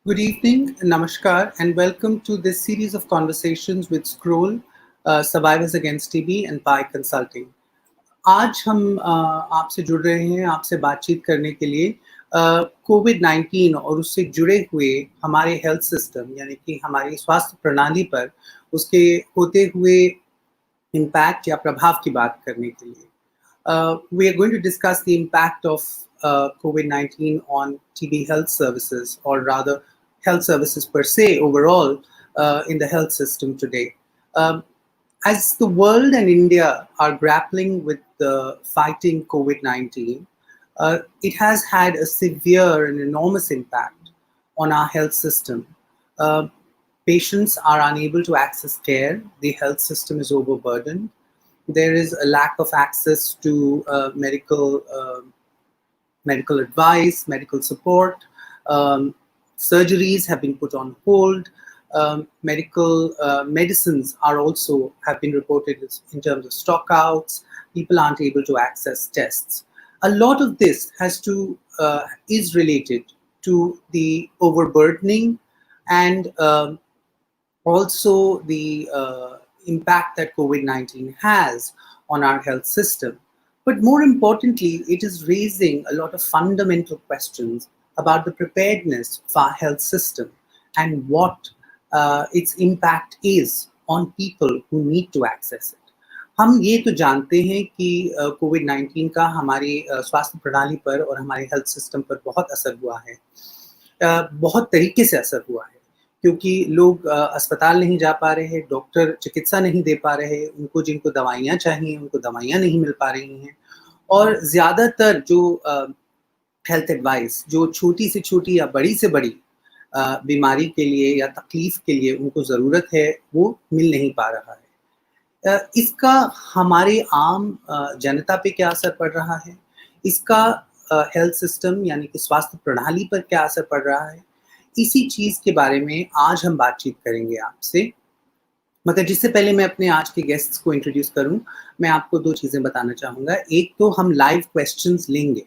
Good evening, namaskar, and welcome to this series of conversations with Scroll, Survivors Against TB and Pi Consulting. आज हम आपसे जुड़ रहे हैं, आपसे बातचीत करने के लिए कोविड-19 और उससे जुड़े हुए हमारे हेल्थ सिस्टम यानी कि हमारी स्वास्थ्य प्रणाली पर उसके होते हुए इम्पैक्ट या प्रभाव की बात करने के लिए. We are going to discuss the impact of COVID-19 on TB health services, or rather health services per se overall in the health system today. As the world and India are grappling with fighting COVID-19, it has had a severe and enormous impact on our health system. Patients are unable to access care. The health system is overburdened. There is a lack of access to medical advice, medical support. Surgeries have been put on hold. Medical medicines are also have been reported in terms of stockouts. People aren't able to access tests. A lot of this is related to the overburdening and also the impact that COVID-19 has on our health system. But more importantly, it is raising a lot of fundamental questions about the preparedness of our health system and what its impact is on people who need to access it. हम ये तो जानते हैं कि कोविड-19 का हमारी स्वास्थ्य प्रणाली पर और हमारे हेल्थ सिस्टम पर बहुत असर हुआ है, बहुत तरीके से असर हुआ है, क्योंकि लोग अस्पताल नहीं जा पा रहे हैं, डॉक्टर चिकित्सा नहीं दे पा रहे हैं, उनको जिनको दवाइयाँ चाहिए उनको दवाइयाँ नहीं मिल पा रही हैं, और ज़्यादातर जो हेल्थ एडवाइस जो छोटी से छोटी या बड़ी से बड़ी बीमारी के लिए या तकलीफ के लिए उनको ज़रूरत है वो मिल नहीं पा रहा है. इसका हमारे आम जनता पे क्या असर पड़ रहा है, इसका हेल्थ सिस्टम यानी कि स्वास्थ्य प्रणाली पर क्या असर पड़ रहा है, इसी चीज़ के बारे में आज हम बातचीत करेंगे आपसे. मगर जिससे पहले मैं अपने आज के गेस्ट्स को इंट्रोड्यूस करूं, मैं आपको दो चीज़ें बताना चाहूँगा. एक तो हम लाइव क्वेश्चंस लेंगे,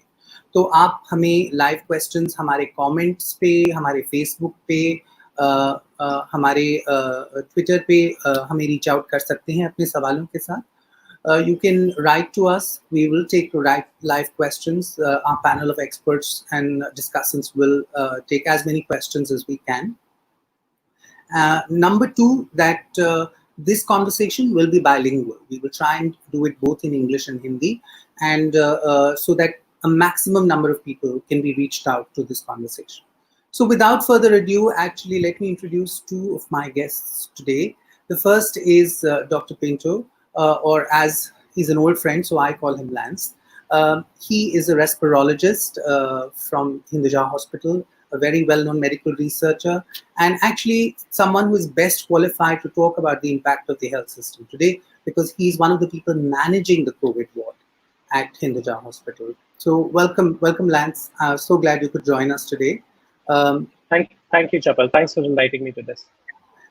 तो आप हमें लाइव क्वेश्चंस हमारे कमेंट्स पे, हमारे फेसबुक पे, हमारे ट्विटर पे हमें रीच आउट कर सकते हैं अपने सवालों के साथ. You can write to us. We will take live questions. Our panel of experts and discussants will take as many questions as we can. Number two, that this conversation will be bilingual. We will try and do it both in English and Hindi, and so that a maximum number of people can be reached out to this conversation. So without further ado, actually, let me introduce two of my guests today. The first is Dr. Pinto, or as he's an old friend, so I call him Lance. He is a respirologist from Hinduja Hospital, a very well-known medical researcher, and actually someone who is best qualified to talk about the impact of the health system today, because he's one of the people managing the COVID ward at Hinduja Hospital. So welcome, Lance. So glad you could join us today. Thank you, Chapal. Thanks for inviting me to this.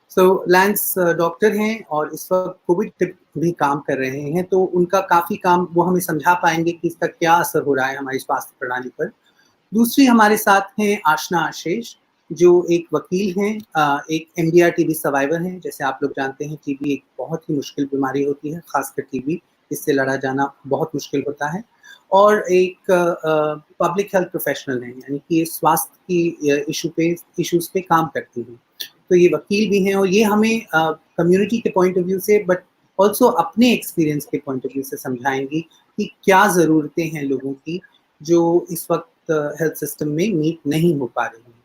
So Lance doctor हैं और इस वक्त Covid पे भी काम कर रहे हैं, तो उनका काफ़ी काम वो हमें समझा पाएंगे कि इसका क्या असर हो रहा है हमारी स्वास्थ्य प्रणाली पर. दूसरी हमारे साथ हैं आशना आशीष, जो एक वकील हैं, एक MDR TB सर्वाइवर हैं. जैसे आप लोग जानते हैं, TB एक बहुत ही मुश्किल बीमारी होती है, खासकर TB, इससे लड़ा जाना बहुत मुश्किल होता है. और एक पब्लिक हेल्थ प्रोफेशनल हैं, यानी कि स्वास्थ्य की इश्यूज पे काम करती हैं. तो ये वकील भी हैं और ये हमें कम्युनिटी के पॉइंट ऑफ व्यू से बट ऑल्सो अपने एक्सपीरियंस के पॉइंट ऑफ व्यू से समझाएंगी कि क्या ज़रूरतें हैं लोगों की जो इस वक्त हेल्थ सिस्टम में मीट नहीं हो पा रही हैं.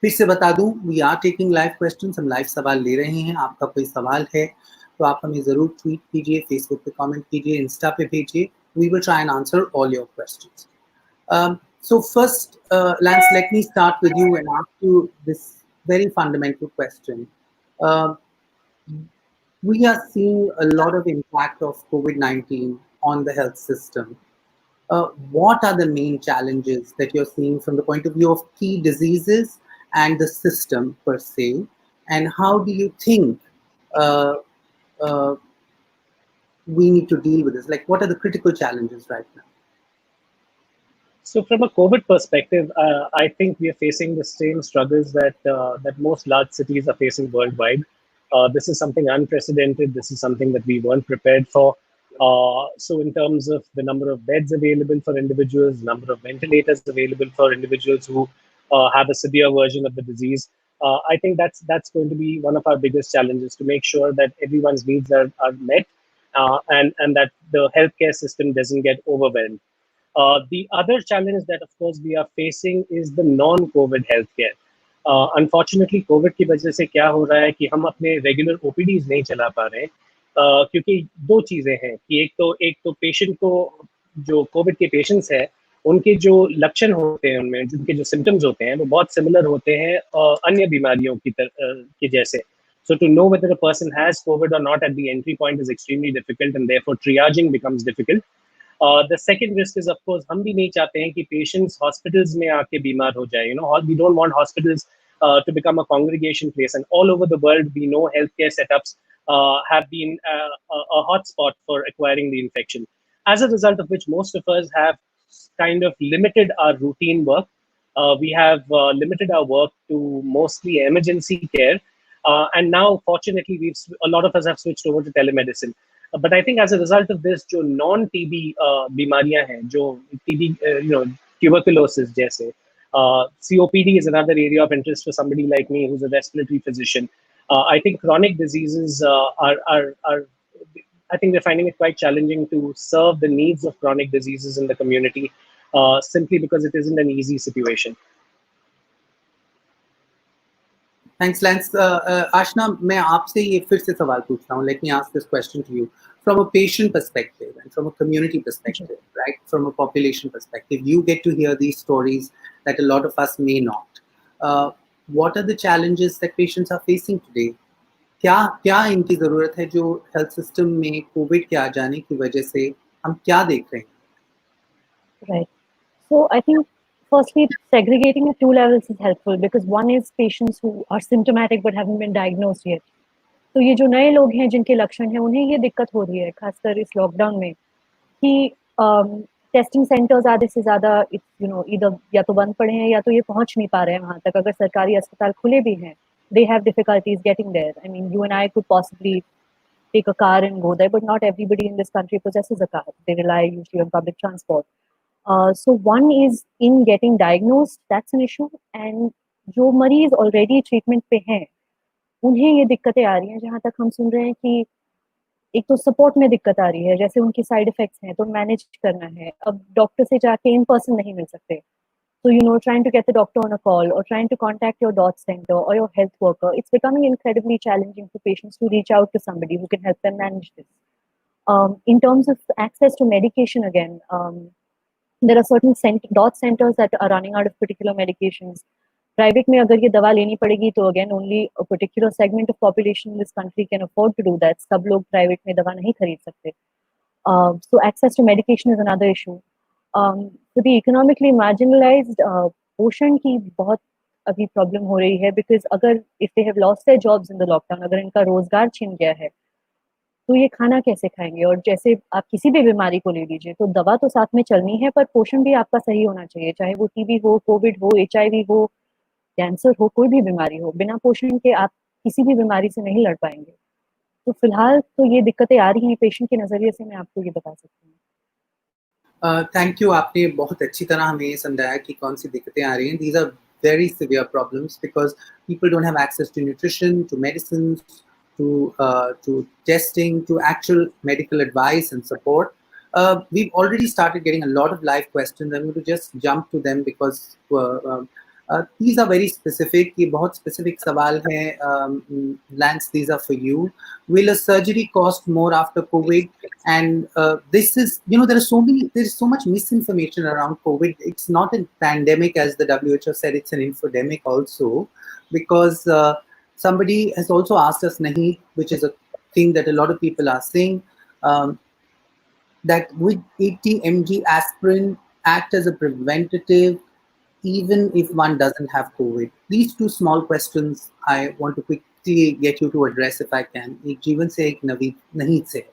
फिर से बता दूं, we are taking live questions, हम लाइव सवाल ले रहे हैं. आपका कोई सवाल है तो आप हमें ज़रूर ट्वीट कीजिए, फेसबुक पे कमेंट कीजिए, इंस्टा पे भेजिए. We will try and answer all your questions. So first, Lance, let me start with you and ask you this very fundamental question. We are seeing a lot of impact of COVID-19 on the health system. What are the main challenges that you're seeing from the point of view of key diseases and the system per se? And how do you think we need to deal with this? Like, what are the critical challenges right now? So from a COVID perspective, I think we are facing the same struggles that most large cities are facing worldwide. This is something unprecedented. This is something that we weren't prepared for. So in terms of the number of beds available for individuals, number of ventilators available for individuals who have a severe version of the disease, I think that's going to be one of our biggest challenges, to make sure that everyone's needs are met, and that the healthcare system doesn't get overwhelmed. The other challenge that, of course, we are facing is the non-COVID healthcare. Unfortunately, COVID की वजह से क्या हो रहा है कि हम अपने रेगुलर ओपीडीज नहीं चला पा रहे हैं, क्योंकि दो चीज़ें हैं कि एक तो पेशेंट को, जो कोविड के पेशेंट्स हैं, उनके जो लक्षण होते हैं, उनमें जिनके जो सिम्टम्स होते हैं वो बहुत सिमिलर होते हैं अन्य बीमारियों के जैसे. So to know whether a person has COVID or not at the entry point is extremely difficult, and therefore triaging becomes difficult. The second risk is, of course, हम भी नहीं चाहते हैं कि patients hospitals में आके बीमार हो जाए. We don't want hospitals to become a congregation place. And all over the world, we know healthcare setups have been a hotspot for acquiring the infection. As a result of which, most of us have kind of limited our routine work. We have limited our work to mostly emergency care. And now, fortunately, a lot of us have switched over to telemedicine. But I think as a result of this, जो non-TB बीमारियां हैं, जो TB, tuberculosis जैसे, COPD is another area of interest for somebody like me who's a respiratory physician. I think chronic diseases are I think we're finding it quite challenging to serve the needs of chronic diseases in the community, simply because it isn't an easy situation. Thanks, Lance. Ashna, मैं आपसे ये फिर से सवाल पूछ रहा हूँ. Let me ask this question to you. From a patient perspective and from a community perspective, right? From a population perspective, you get to hear these stories that a lot of us may not. What are the challenges that patients are facing today? क्या इनकी ज़रूरत है जो health system में Covid के आ जाने की वजह से हम क्या देख रहे हैं? Right. So I think firstly, segregating at two levels is helpful, because one is patients who are symptomatic but haven't been diagnosed yet. तो ये जो नए लोग हैं जिनके लक्षण हैं, उन्हें ये दिक्कत हो रही है, खासकर इस लॉकडाउन में, कि टेस्टिंग सेंटर्स आधे से ज़्यादा इधर या तो बंद पड़े हैं या तो ये पहुंच नहीं पा रहे हैं वहाँ तक. अगर सरकारी अस्पताल खुले भी हैं, they have difficulties getting there. I mean, you and I could possibly take a car and go there, but not everybody in this country possesses a car. They rely usually on public transport. So one is in getting diagnosed, that's an issue. And जो मरीज already treatment पे हैं, उन्हें ये दिक्कतें आ रही हैं. जहाँ तक हम सुन रहे हैं कि एक तो सपोर्ट में दिक्कत आ रही है, जैसे उनकी साइड इफेक्ट्स हैं तो मैनेज करना है. अब डॉक्टर से जाके इन पर्सन नहीं मिल सकते. So, trying to get the doctor on a call or trying to contact your DOT center or your health worker, it's becoming incredibly challenging for patients to reach out to somebody who can help them manage this. In terms of access to medication, again, there are certain DOT centers that are running out of particular medications. Private में अगर ये दवा लेनी पड़ेगी तो again only a particular segment of population in this country can afford to do that. सब लोग private में दवा नहीं खरीद सकते. So access to medication is another issue. For the economically marginalized, पोषण की बहुत अभी प्रॉब्लम हो रही है, because अगर if they have lost their jobs in the lockdown, अगर इनका रोजगार छिन गया है, तो ये खाना कैसे खाएंगे? और जैसे आप किसी भी बीमारी को ले लीजिए, तो दवा तो साथ में चलनी है, पर पोषण भी आपका सही होना चाहिए, चाहे वो टीबी हो, कोविड हो, HIV हो, कैंसर हो, कोई भी बीमारी हो. बिना पोषण के आप किसी भी बीमारी से नहीं लड़ पाएंगे. तो फिलहाल तो ये दिक्कतें आ रही हैं. पेशेंट के नजरिए से मैं आपको ये बता सकती हूँ. Thank you. आपने बहुत अच्छी तरह हमें ये समझाया कि कौन सी दिक्कतें आ रही हैं. These are very severe problems because people don't have access to nutrition, to medicines, to testing, to actual medical advice and support. We've already started getting a lot of live questions. I'm going to just jump to them because these are very specific. ये बहुत specific सवाल हैं. Lance, these are for you. Will a surgery cost more after COVID? And this is, there's so much misinformation around COVID. It's not a pandemic as the WHO said, it's an infodemic also, because somebody has also asked us, Nahi, which is a thing that a lot of people are saying, that would 80 mg aspirin act as a preventative even if one doesn't have COVID? These two small questions I want to quickly get you to address if I can. एक जीवन से, एक नवीद से.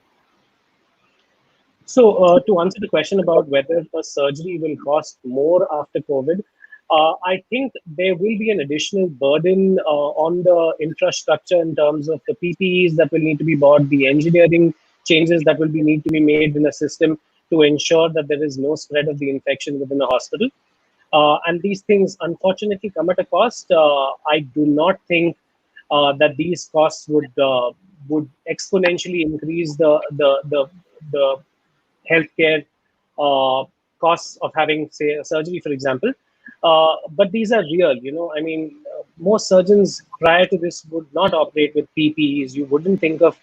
So, to answer the question about whether a surgery will cost more after COVID, I think there will be an additional burden on the infrastructure in terms of the PPEs that will need to be bought, the engineering changes that will be need to be made in the system to ensure that there is no spread of the infection within the hospital. And these things unfortunately come at a cost. I do not think that these costs would exponentially increase the healthcare costs of having, say, a surgery, for example. But these are real, I mean, most surgeons prior to this would not operate with PPEs. You wouldn't think of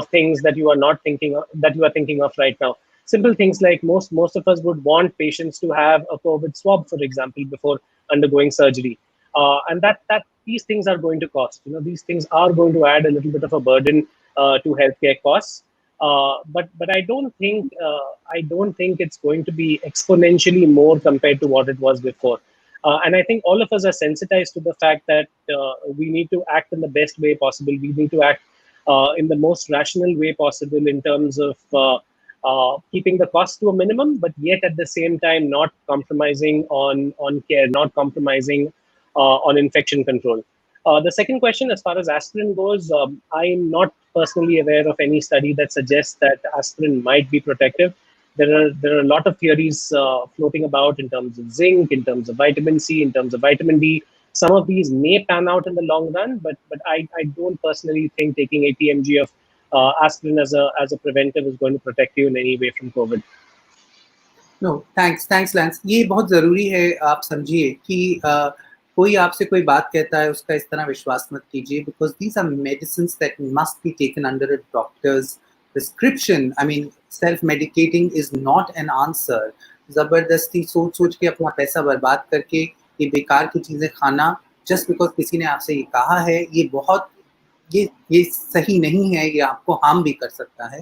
things that you are not thinking of, that you are thinking of right now. Simple things like most of us would want patients to have a COVID swab, for example, before undergoing surgery, and that these things are going to cost. These things are going to add a little bit of a burden to healthcare costs. But I don't think it's going to be exponentially more compared to what it was before. And I think all of us are sensitized to the fact that we need to act in the best way possible. We need to act in the most rational way possible in terms of keeping the cost to a minimum, but yet at the same time not compromising on care, not compromising on infection control. The second question, as far as aspirin goes, I'm not personally aware of any study that suggests that aspirin might be protective. There are a lot of theories floating about in terms of zinc, in terms of vitamin C, in terms of vitamin D. Some of these may pan out in the long run, but I don't personally think taking 80 mg of aspirin as a preventive is going to protect you in any way from COVID. No thanks Lance, ये बहुत ज़रूरी है आप समझिए कि कोई आपसे कोई बात कहता है उसका इस तरह विश्वास मत कीजिए, because these are medicines that must be taken under a doctor's prescription. I mean self medicating is not an answer. ज़बरदस्ती सोच सोच के अपना पैसा बर्बाद करके ये बेकार की चीज़ें खाना जस्ट बिकॉज किसी ने आपसे ये कहा है, ये बहुत ये सही नहीं है, ये आपको हार्म भी कर सकता है.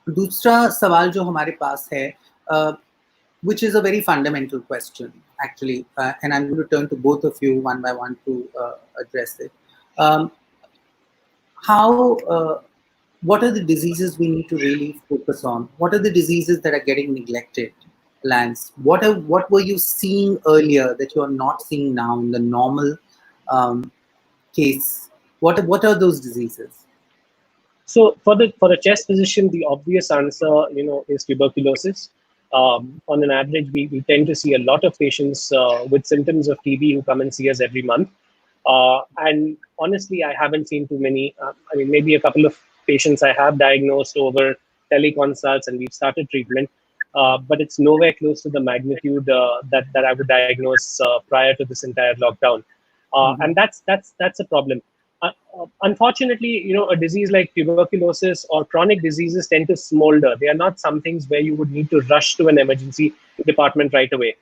दूसरा सवाल जो हमारे पास है, which is a very fundamental question actually, and I'm going to turn to both of you one by one to address it. What are the diseases we need to really focus on? What are the diseases that are getting neglected, Lance? What were you seeing earlier that you are not seeing now in the normal case? What are those diseases? So for a chest physician, the obvious answer, is tuberculosis. On an average, we tend to see a lot of patients with symptoms of TB who come and see us every month. And honestly, I haven't seen too many. I mean, maybe a couple of patients I have diagnosed over teleconsults, and we've started treatment. But it's nowhere close to the magnitude that I would diagnose prior to this entire lockdown. And that's a problem. Unfortunately, a disease like tuberculosis or chronic diseases tend to smolder. They are not some things where you would need to rush to an emergency department right away,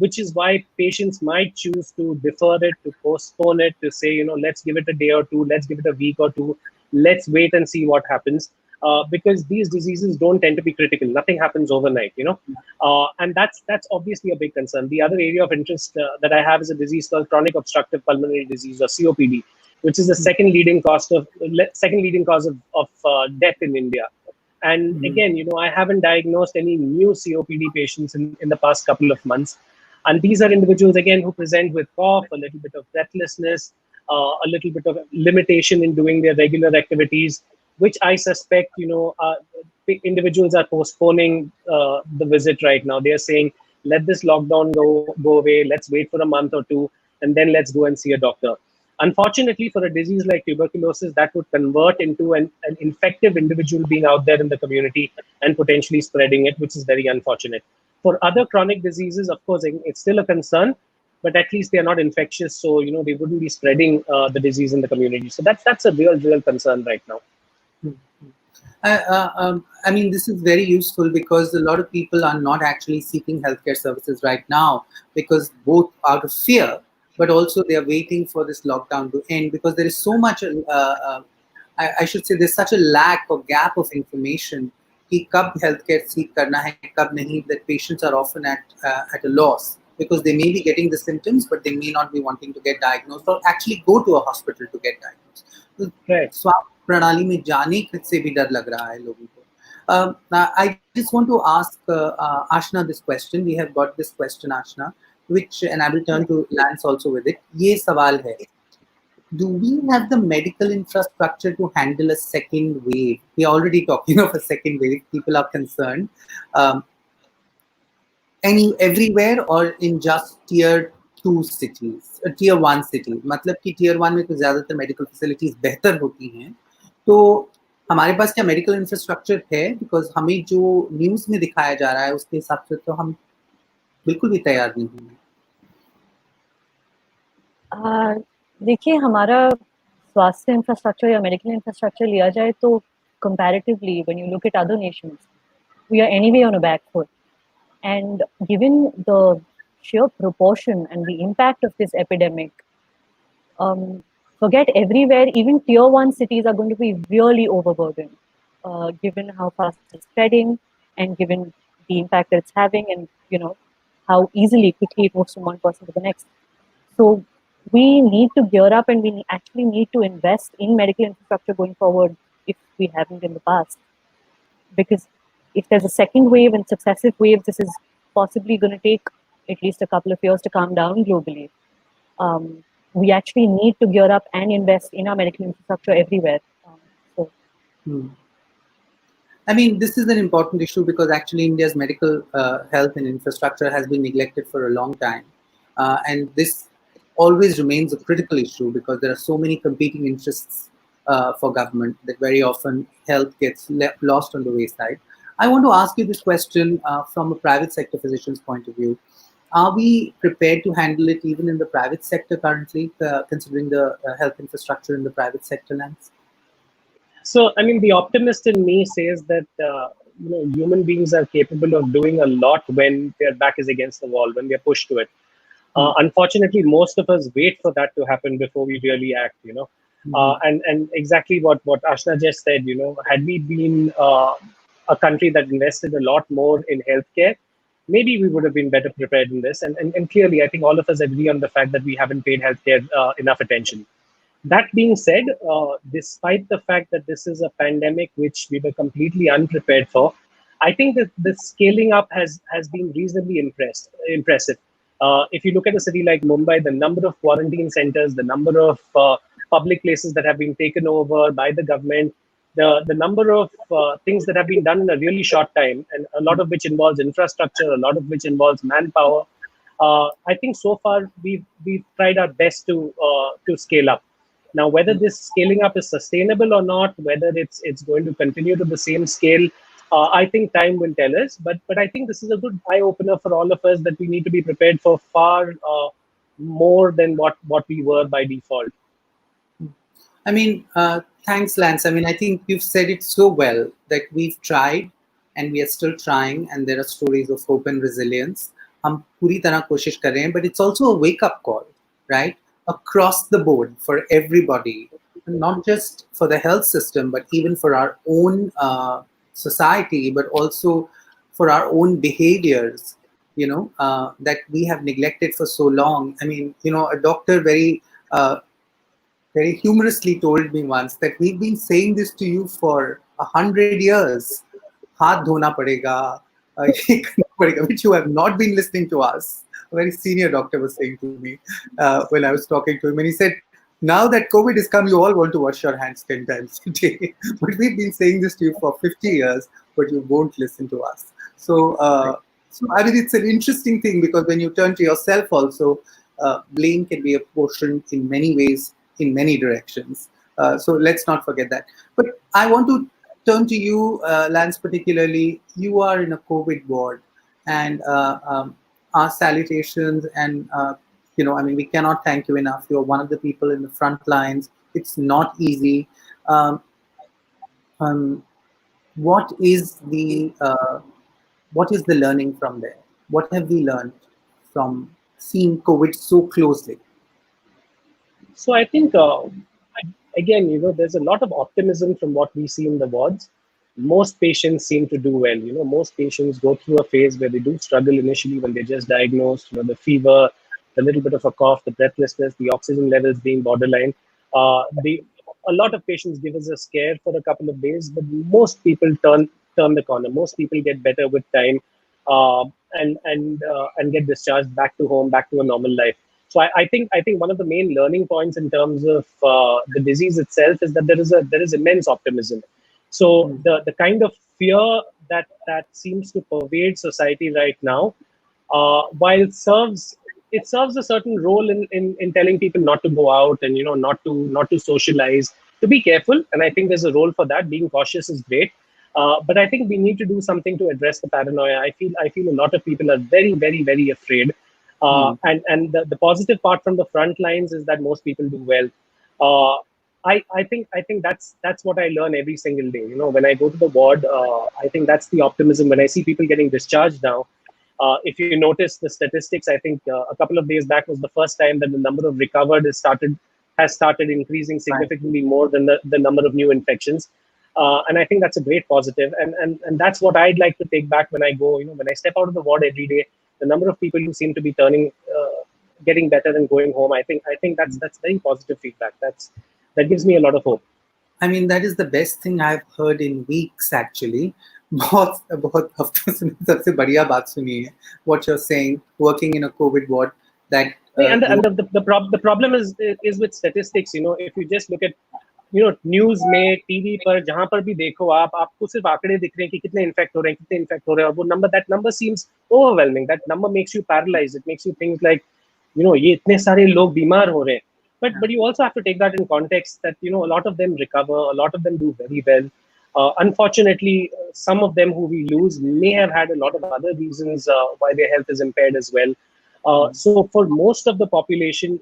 which is why patients might choose to defer it, to postpone it, to say, let's give it a day or two, let's give it a week or two, let's wait and see what happens. Because these diseases don't tend to be critical. Nothing happens overnight, and that's obviously a big concern. The other area of interest that I have is a disease called chronic obstructive pulmonary disease, or COPD, which is the second leading cause of death in India. And again, I haven't diagnosed any new COPD patients in the past couple of months. And these are individuals, again, who present with cough, a little bit of breathlessness, a little bit of limitation in doing their regular activities, which I suspect, individuals are postponing the visit right now. They are saying, let this lockdown go away, let's wait for a month or two, and then let's go and see a doctor. Unfortunately, for a disease like tuberculosis, that would convert into an infective individual being out there in the community and potentially spreading it, which is very unfortunate. For other chronic diseases, of course, it's still a concern, but at least they are not infectious, so they wouldn't be spreading the disease in the community. So that's a real concern right now. I mean, this is very useful because a lot of people are not actually seeking healthcare services right now, because both out of fear, but also they are waiting for this lockdown to end, because there is so much, I should say, there's such a lack or gap of information कि कब healthcare seek करना है, कब नहीं, that patients are often at a loss, because they may be getting the symptoms, but they may not be wanting to get diagnosed or actually go to a hospital to get diagnosed. तो स्वास्थ्य प्रणाली में जाने से भी डर लग रहा है लोगों को. I just want to ask Ashna this question. We have got this question, Ashna, which, and I will turn to Lance also with it. ये सवाल है. Do we have the medical infrastructure to handle a second wave? We are already talking of a second wave. People are concerned. Um, everywhere or in just tier 2 cities, tier 1 cities? मतलब कि tier 1 में तो ज़्यादातर medical facilities बेहतर होती हैं. तो हमारे पास क्या मेडिकल इंफ्रास्ट्रक्चर है? बिकॉज हमें जो न्यूज में दिखाया जा रहा है उसके हिसाब से तो हम बिल्कुल भी तैयार नहीं हैं. देखिए, हमारा स्वास्थ्य इंफ्रास्ट्रक्चर या मेडिकल इंफ्रास्ट्रक्चर लिया जाए तो comparatively, when you look at other nations, we are anyway on a back foot. And given the sheer proportion and the impact of this epidemic, forget everywhere, even tier 1 cities are going to be really overburdened, given how fast it's spreading and given the impact that it's having, and how easily, quickly it moves from one person to the next. So we need to gear up, and we actually need to invest in medical infrastructure going forward if we haven't in the past. Because if there's a second wave and successive waves, this is possibly going to take at least a couple of years to calm down globally. We actually need to gear up and invest in our medical infrastructure everywhere. I mean, this is an important issue because actually India's medical health and infrastructure has been neglected for a long time. And this always remains a critical issue because there are so many competing interests for government that very often health gets lost on the wayside. I want to ask you this question from a private sector physician's point of view. Are we prepared to handle it even in the private sector currently, considering the health infrastructure in the private sector, Lance? So, I mean, the optimist in me says that human beings are capable of doing a lot when their back is against the wall, when we are pushed to it. Unfortunately, most of us wait for that to happen before we really act. And exactly what Ashna just said. Had we been a country that invested a lot more in healthcare, maybe we would have been better prepared in this. And clearly, I think all of us agree on the fact that we haven't paid healthcare enough attention. That being said, despite the fact that this is a pandemic which we were completely unprepared for, I think that the scaling up has been reasonably impressive. If you look at a city like Mumbai, the number of quarantine centers, the number of public places that have been taken over by the government, the number of things that have been done in a really short time, and a lot of which involves infrastructure, a lot of which involves manpower. I think so far we've tried our best to scale up. Now, whether this scaling up is sustainable or not, whether it's going to continue to the same scale, I think time will tell us. But I think this is a good eye opener for all of us that we need to be prepared for far more than what we were by default. I mean, thanks, Lance. I mean, I think you've said it so well that we've tried and we are still trying, and there are stories of hope and resilience. हम पूरी तरह कोशिश कर रहे हैं, but it's also a wake-up call, right? Across the board for everybody, not just for the health system, but even for our own society, but also for our own behaviors, that we have neglected for so long. I mean, a doctor very humorously told me once that we've been saying this to you for 100 years. Haath dhona padega, which you have not been listening to us. A very senior doctor was saying to me when I was talking to him, and he said, now that COVID has come, you all want to wash your hands 10 times a day. But we've been saying this to you for 50 years, but you won't listen to us. So I mean, it's an interesting thing because when you turn to yourself also, blame can be apportioned in many ways, in many directions. So let's not forget that. But I want to turn to you, Lance, particularly. You are in a COVID ward, and our salutations, and I mean, we cannot thank you enough. You're one of the people in the front lines. It's not easy. What is the learning from there? What have we learned from seeing COVID so closely? So I think again, there's a lot of optimism from what we see in the wards. Most patients seem to do well. Most patients go through a phase where they do struggle initially when they're just diagnosed. The fever, a little bit of a cough, the breathlessness, the oxygen levels being borderline. A lot of patients give us a scare for a couple of days, but most people turn turn the corner. Most people get better with time, and get discharged back to home, back to a normal life. So I think one of the main learning points in terms of the disease itself is that there is immense optimism. So Mm. the kind of fear that seems to pervade society right now, while it serves a certain role in telling people not to go out, and not to socialize, to be careful. And I think there's a role for that. Being cautious is great, but I think we need to do something to address the paranoia. I feel a lot of people are very, very, very afraid. Mm. And the positive part from the front lines is that most people do well. Uh, I think that's what I learn every single day. When I go to the ward, I think that's the optimism. When I see people getting discharged now, if you notice the statistics, I think a couple of days back was the first time that the number of recovered has started increasing Right. significantly more than the number of new infections. And I think that's a great positive. And that's what I'd like to take back when I go, when I step out of the ward every day, the number of people who seem to be getting better and going home. I think that's very positive feedback. That gives me a lot of hope. I mean, that is the best thing I've heard in weeks, actually. बहुत बहुत हफ्तों से मैंने सबसे बढ़िया बात सुनी है. What you're saying, working in a COVID ward, that And the, you. and the problem is with statistics. If you just look at news में, टीवी पर, जहां पर भी देखो, आपको सिर्फ आंकड़े दिख रहे हैं कि कितने इन्फेक्ट हो रहे हैं, कितने इन्फेक्ट हो रहे हैं, और वो number, that number seems overwhelming. That number makes you paralyse. It makes you think like, ये इतने सारे लोग बीमार हो रहे हैं. But you also have to take that in context that a lot of them recover, a lot of them do very well. Unfortunately, some of them who we lose may have had a lot of other reasons why their health is impaired as well. So for most of the population,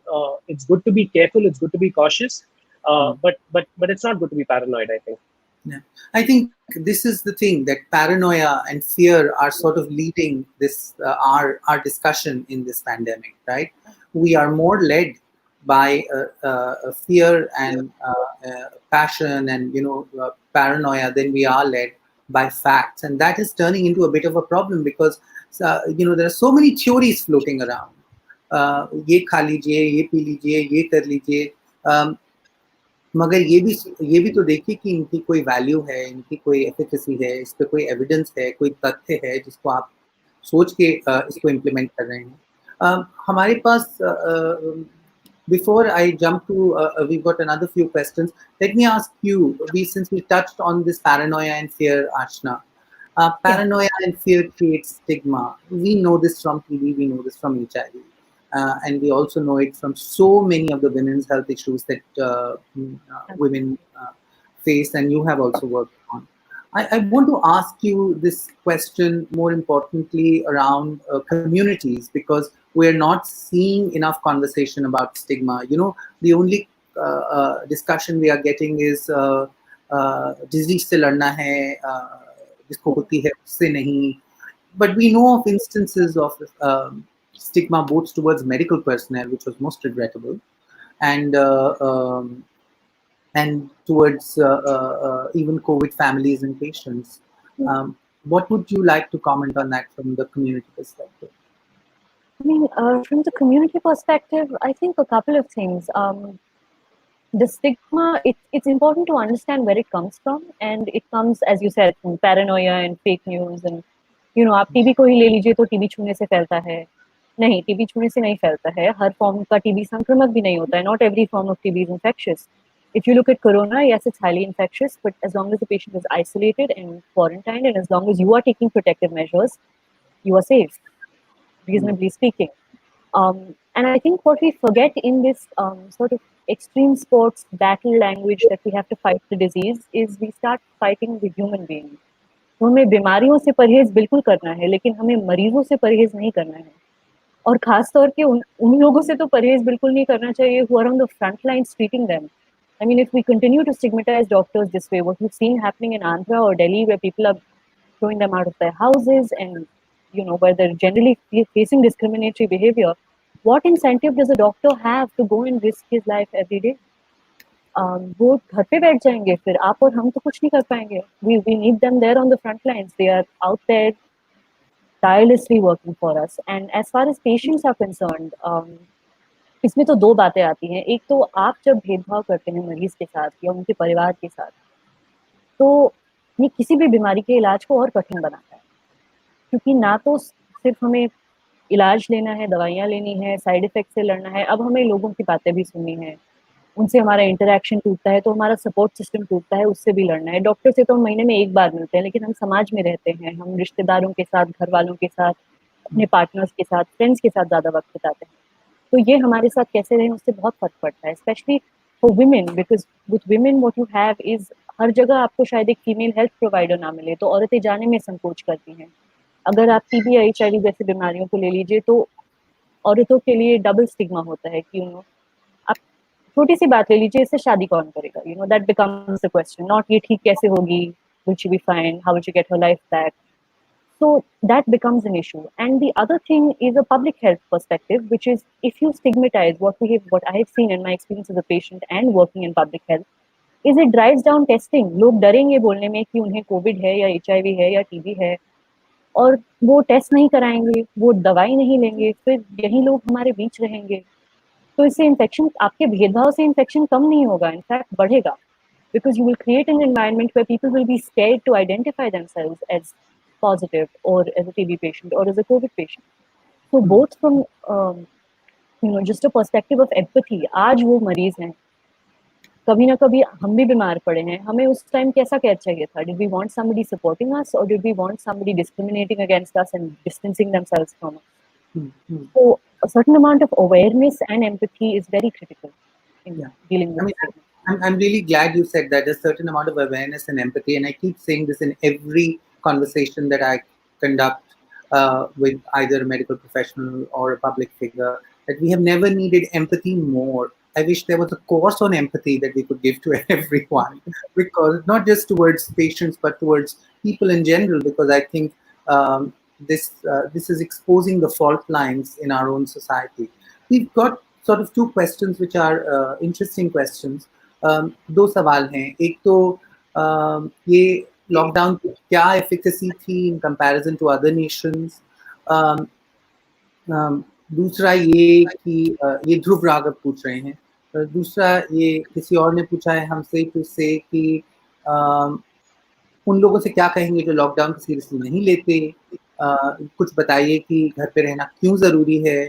it's good to be careful, it's good to be cautious, but it's not good to be paranoid, I think. Yeah. I think this is the thing, that paranoia and fear are sort of leading this our discussion in this pandemic, right? We are more led by fear and passion and paranoia than we are led by facts, and that is turning into a bit of a problem because there are so many theories floating around. ये खा लीजिए, ये P लीजिए, ये कर लीजिए. मगर ये भी तो देखिए कि इनकी कोई वैल्यू है, इनकी कोई एफिकेसी है, इस पे कोई एविडेंस है, कोई तथ्य है जिसको आप सोच के इसको इम्प्लीमेंट कर रहे हैं. हमारे पास before I jump to we've got another few questions. Let me ask you, since we touched on this paranoia and fear, Ashna. Paranoia and fear creates stigma. We know this from TV, we know this from HIV. And we also know it from so many of the women's health issues that women face, and you have also worked on. I want to ask you this question more importantly around communities, because we're not seeing enough conversation about stigma. The only discussion we are getting is disease से लड़ना है, जिसको होती है उससे नहीं. But we know of instances of stigma both towards medical personnel, which was most regrettable, and towards even COVID families and patients. What would you like to comment on that from the community perspective? I mean, from the community perspective, I think a couple of things. The stigma, it's important to understand where it comes from, and it comes, as you said, from paranoia and fake news. And आप TB को ही ले लीजिए तो TB छूने से फैलता है. नहीं, टीबी छूने से नहीं फैलता है. हर फॉर्म का टीबी संक्रमक भी नहीं होता है. Not every form of TB is infectious. If you look at corona, yes, it's highly infectious, but as long as the patient is isolated and quarantined, and as long as you are taking protective measures, you are safe, reasonably speaking. And I think what we forget in this sort of extreme sports battle language that we have to fight the disease is we start fighting the human being. तो हमें बीमारियों से परहेज बिल्कुल करना है, लेकिन हमें मरीजों से परहेज नहीं करना है. और खास तौर पे उन लोगों से तो परहेज बिल्कुल नहीं करना चाहिए who are on the front lines treating them. I mean, if we continue to stigmatize doctors this way, what we've seen happening in Andhra or Delhi, where people are throwing them out of their houses and where they're generally facing discriminatory behavior, what incentive does a doctor have to go and risk his life every day? वो घर पे बैठ जाएंगे, फिर आप और हम तो कुछ नहीं कर पाएंगे. We need them there on the front lines. They are out there tirelessly working for us. And as far as patients are concerned, इसमें तो दो बातें आती हैं. एक तो आप जब भेदभाव करते हैं मरीज के साथ या उनके परिवार के साथ, तो ये किसी भी बीमारी के इलाज को और कठिन बनाता है, क्योंकि ना तो सिर्फ हमें इलाज लेना है, दवाइयाँ लेनी है, साइड इफेक्ट से लड़ना है, अब हमें लोगों की बातें भी सुननी है, उनसे हमारा इंटरेक्शन टूटता है तो हमारा सपोर्ट सिस्टम टूटता है, उससे भी लड़ना है। डॉक्टर से तो हम महीने में एक बार मिलते हैं, लेकिन हम समाज में रहते हैं, हम रिश्तेदारों के साथ, घर वालों के साथ, अपने पार्टनर्स के साथ, फ्रेंड्स के साथ ज़्यादा वक्त बिताते हैं। तो ये हमारे साथ कैसे रहें उससे बहुत फ़र्क पड़ता है, specially for women, because with women what you have is, हर जगह आपको शायद एक फीमेल हेल्थ प्रोवाइडर ना मिले तो औरतें जाने में संकोच करती हैं। अगर आप टीबी या एचआईवी जैसी बीमारियों को ले लीजिए तो औरतों के लिए डबल स्टिग्मा होता है कि आप छोटी सी बात ले लीजिए, इससे शादी कौन करेगा, that becomes the question, not ये ठीक कैसे होगी, will she be fine, how will she get her life back. So that becomes an issue. And the other thing is a public health perspective, which is if you stigmatize what I have seen in my experience as a patient and working in public health, is it drives down testing. लोग डरेंगे बोलने में कि उन्हें Covid है या HIV है या TB है, और वो टेस्ट नहीं कराएंगे, वो दवाई नहीं लेंगे, फिर यही लोग हमारे बीच रहेंगे। तो इससे इन्फेक्शन, आपके भेदभाव से इन्फेक्शन कम नहीं होगा, इनफैक्ट बढ़ेगा, because you will create an environment where people will be scared to identify themselves as positive or as a TB patient or as a COVID patient. So both from just a perspective of empathy, आज वो मरीज हैं, कभी ना कभी हम भी बीमार पड़े हैं, हमें उस टाइम कैसा केयर चाहिए था? Did we want somebody supporting us or did we want somebody discriminating against us and distancing themselves from us? So a certain amount of awareness and empathy is very critical in dealing with it. I'm really glad you said that. There's a certain amount of awareness and empathy, and I keep saying this in every conversation that I conduct with either a medical professional or a public figure, that we have never needed empathy more. I wish there was a course on empathy that we could give to everyone, because not just towards patients, but towards people in general, because I think this is exposing the fault lines in our own society. We've got sort of two questions which are interesting questions. दो सवाल हैं, एक तो ये lockdown की क्या efficacy थी in comparison to other nations, दूसरा ये कि ये ध्रुव राघव पूछ रहे हैं, दूसरा ये किसी और ने पूछा है हमसे टू से कि उन लोगों से क्या कहेंगे जो लॉकडाउन को सीरियसली नहीं लेते, कुछ बताइए कि घर पे रहना क्यों ज़रूरी है.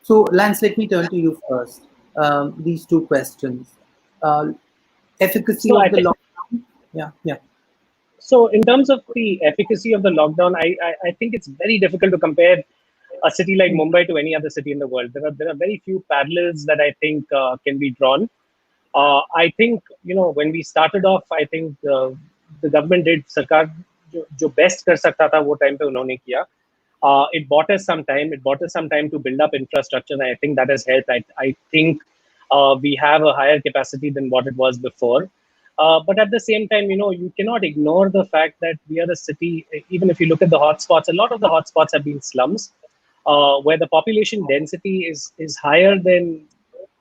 So, Lance, let me turn to you first. These two questions. Efficacy of the lockdown. Yeah. So, in terms of the efficacy of the lockdown, I think it's very difficult to compare a city like Mumbai to any other city in the world. There are very few parallels that I think can be drawn. I think, when we started off, I think the government did, सरकार जो best कर सकता था वो time पे उन्होंने किया. It bought us some time. It bought us some time to build up infrastructure, and I think that has helped. I think we have a higher capacity than what it was before. But at the same time, you cannot ignore the fact that we are a city. Even if you look at the hotspots, a lot of the hotspots have been slums, where the population density is higher than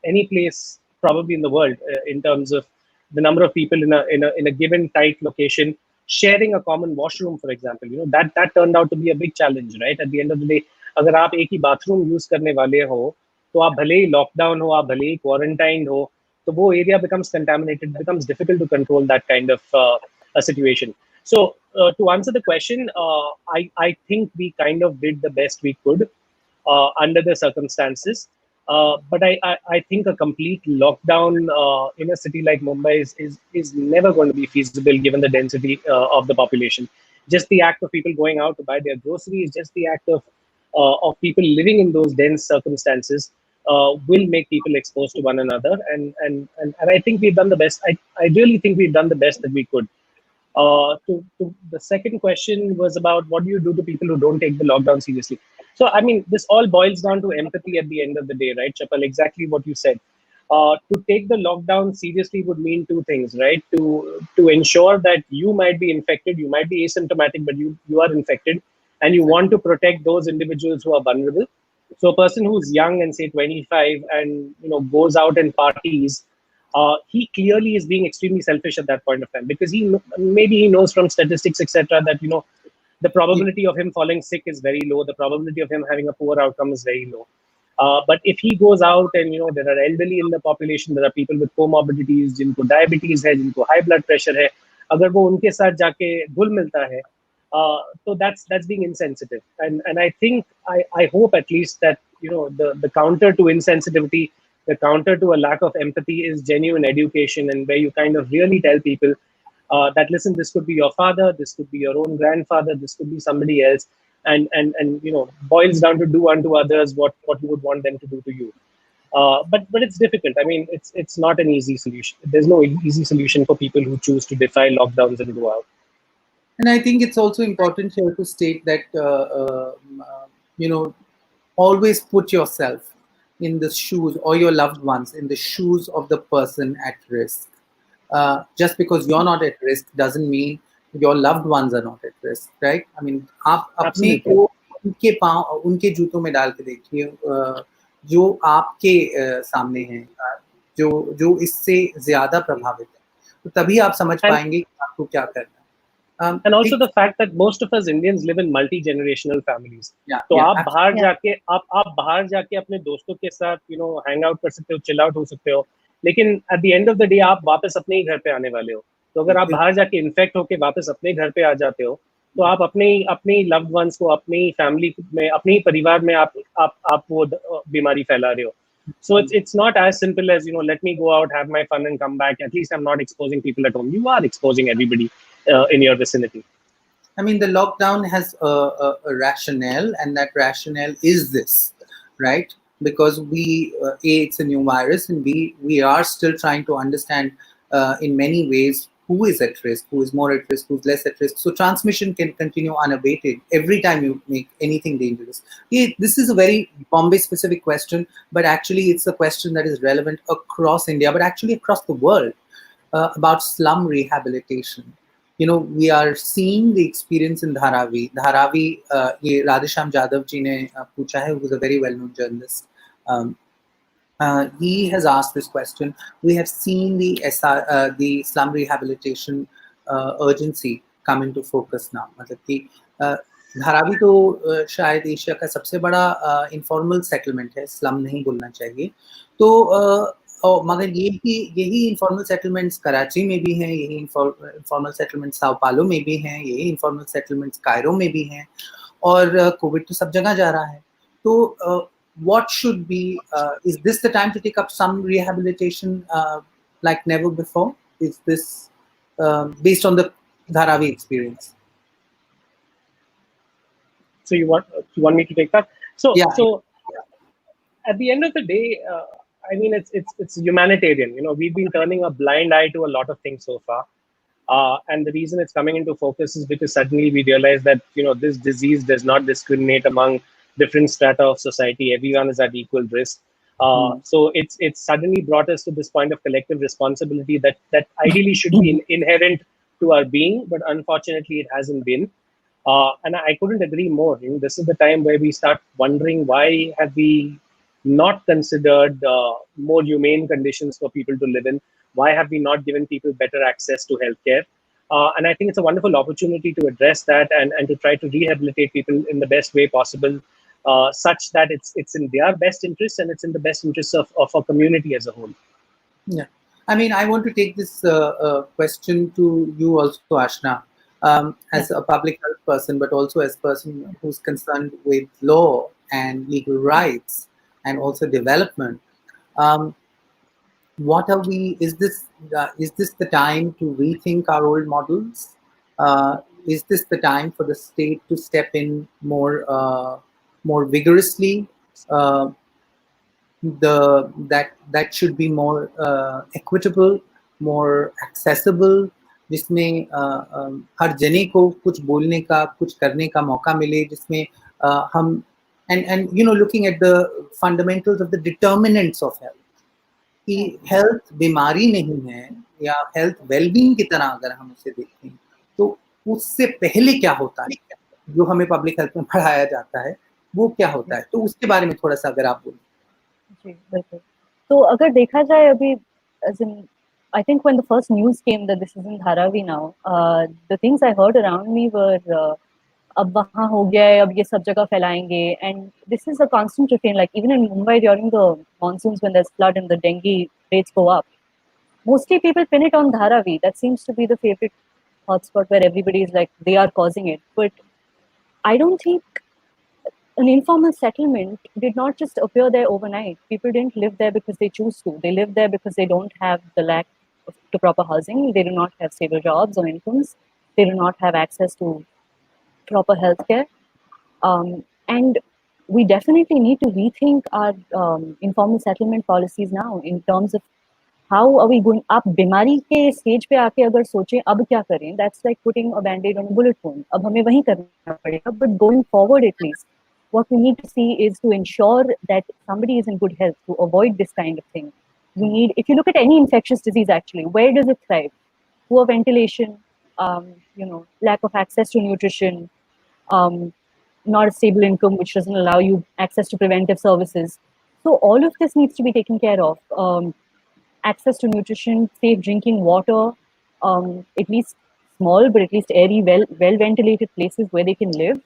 any place probably in the world, in terms of the number of people in a given tight location sharing a common washroom, for example. That turned out to be a big challenge, right? At the end of the day, अगर आप एक ही bathroom use करने वाले हो, तो आप भले ही lockdown हो, आप भले ही quarantined हो, तो वो area becomes contaminated, becomes difficult to control that kind of a situation. So to answer the question, I think we kind of did the best we could under the circumstances. But I think a complete lockdown in a city like Mumbai is never going to be feasible given the density of the population. Just the act of people going out to buy their groceries, just the act of people living in those dense circumstances will make people exposed to one another. And I think we've done the best. I really think we've done the best that we could. To the second question was about what do you do to people who don't take the lockdown seriously. So, I mean, this all boils down to empathy at the end of the day, right, Chapal? Exactly what you said. To take the lockdown seriously would mean two things, right? To ensure that you might be infected, you might be asymptomatic, but you are infected, and you want to protect those individuals who are vulnerable. So, a person who's young and say 25 and goes out and parties, he clearly is being extremely selfish at that point of time, because maybe he knows from statistics, etc., that the probability of him falling sick is very low. The probability of him having a poor outcome is very low. But if he goes out and there are elderly in the population, there are people with comorbidities, जिनको diabetes है, जिनको high blood pressure है, अगर वो उनके साथ जाके घुल मिलता है, so that's being insensitive. And I think I hope at least that the counter to insensitivity, the counter to a lack of empathy is genuine education, and where you kind of really tell people that listen, this could be your father, this could be your own grandfather, this could be somebody else, and boils down to do unto others what you would want them to do to you. But it's difficult. I mean, it's not an easy solution. There's no easy solution for people who choose to defy lockdowns and go out. And I think it's also important here to state that always put yourself in the shoes, or your loved ones in the shoes of the person at risk. Just because you're not at risk doesn't mean your loved ones are not at risk, right? I mean, आप अपने को उनके पाँव उनके जूतों में डाल के देखिए, जो आपके सामने हैं, जो इससे ज्यादा प्रभावित है, तो तभी आप समझ पाएंगे कि आपको क्या करना है. And also the fact that most of us Indians live in multi-generational families. तो आप बाहर जाके अपने दोस्तों के साथ hang out कर सकते हो, chill out हो सकते हो, लेकिन at the end of the day आप वापस अपने ही घर पे आने वाले हो. तो अगर आप बाहर जाके इन्फेक्ट होके वापस अपने घर पे आ जाते हो, तो आप अपने लव्ड वंस को, अपनी फैमिली में, अपने परिवार में आप वो बीमारी फैला रहे हो. So it's not as simple as let me go out, have my fun, and come back. At least I'm not exposing people at home. You are exposing everybody in your vicinity. I mean, the lockdown has a rationale, and that rationale is this, right? Because it's a new virus, and we are still trying to understand in many ways who is at risk, who is more at risk, who's less at risk. So transmission can continue unabated every time you make anything dangerous. This is a very Bombay-specific question, but actually it's a question that is relevant across India, but actually across the world, about slum rehabilitation. We are seeing the experience in Dharavi. ये राधेश्याम जाधव जी ने पूछा है, who is a very well-known journalist. He has asked this question. We have seen the slum rehabilitation urgency come into focus now. मतलब कि धारावी तो शायद Asia का सबसे बड़ा informal settlement है, slum नहीं बोलना चाहिए. तो मगर यही informal settlements कराची में भी हैं, यही informal settlements साओ पालो में भी हैं, यही informal settlements कायरो में भी हैं, और कोविड तो सब जगह जा रहा है. तो what should be, is this the time to take up some rehabilitation like never before? Is this based on the Dharavi experience? So you want me to take that? So at the end of the day, I mean, it's humanitarian. We've been turning a blind eye to a lot of things so far. And the reason it's coming into focus is because suddenly we realize that, this disease does not discriminate among different strata of society. Everyone is at equal risk. So it's suddenly brought us to this point of collective responsibility that ideally should be inherent to our being, but unfortunately it hasn't been. And I couldn't agree more. This is the time where we start wondering, why have we not considered more humane conditions for people to live in? Why have we not given people better access to healthcare? And I think it's a wonderful opportunity to address that and to try to rehabilitate people in the best way possible, such that it's in their best interest and it's in the best interest of our community as a whole. Yeah. I mean, I want to take this question to you also, Ashna, as a public health person, but also as a person who's concerned with law and legal rights and also development. What are we? Is this the time to rethink our old models? Is this the time for the state to step in more vigorously? That should be more equitable, more accessible, जिसमें हर जने को कुछ बोलने का, कुछ करने का मौका मिले, जिसमें हम and looking at the fundamentals of the determinants of health. कि हेल्थ बीमारी नहीं है या हेल्थ वेलबींग की तरह अगर हम उसे देखें, तो उससे पहले क्या होता है, जो हमें पब्लिक हेल्थ में पढ़ाया जाता है, वो क्या होता है, तो उसके बारे में थोड़ा सा अगर आप बोलें. जी बिल्कुल. तो अगर देखा जाए अभी, as in, I think when the first news came that this is in Dharavi now, the things I heard around me were अब वहाँ हो गया है, अब ये सब जगह फैलाएंगे, and this is a constant refrain. Like even in Mumbai during the monsoons when there's flood and the dengue rates go up, mostly people pin it on Dharavi. That seems to be the favorite hotspot where everybody is like they are causing it. But I don't think an informal settlement did not just appear there overnight. People didn't live there because they choose to. They live there because they don't have the lack to proper housing. They do not have stable jobs or incomes. They do not have access to proper healthcare. And we definitely need to rethink our informal settlement policies now in terms of how are we going up. बीमारी के stage पे आके अगर सोचें अब क्या करें, that's like putting a band-aid on a bullet wound. अब हमें वही करना पड़ेगा. But going forward, at least, what we need to see is to ensure that somebody is in good health to avoid this kind of thing. We need, if you look at any infectious disease, actually, where does it thrive? Poor ventilation, lack of access to nutrition, um, not a stable income, which doesn't allow you access to preventive services. So all of this needs to be taken care of. Access to nutrition, safe drinking water, at least small but at least airy, well ventilated places where they can live.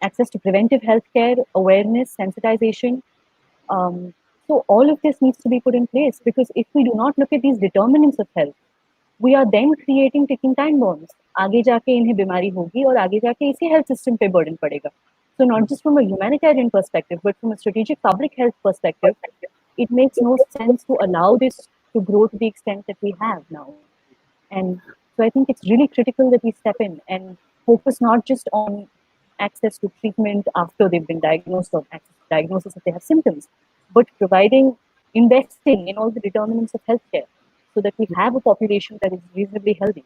Access to preventive healthcare, awareness, sensitization. So all of this needs to be put in place, because if we do not look at these determinants of health, we are then creating ticking time bombs. आगे जाके इन्हें बीमारी होगी और आगे जाके इसी health system पे burden पड़ेगा. So not just from a humanitarian perspective, but from a strategic public health perspective, it makes no sense to allow this to grow to the extent that we have now. And so I think it's really critical that we step in and focus not just on access to treatment after they've been diagnosed or access to diagnosis if they have symptoms, but investing in all the determinants of healthcare so that we have a population that is reasonably healthy.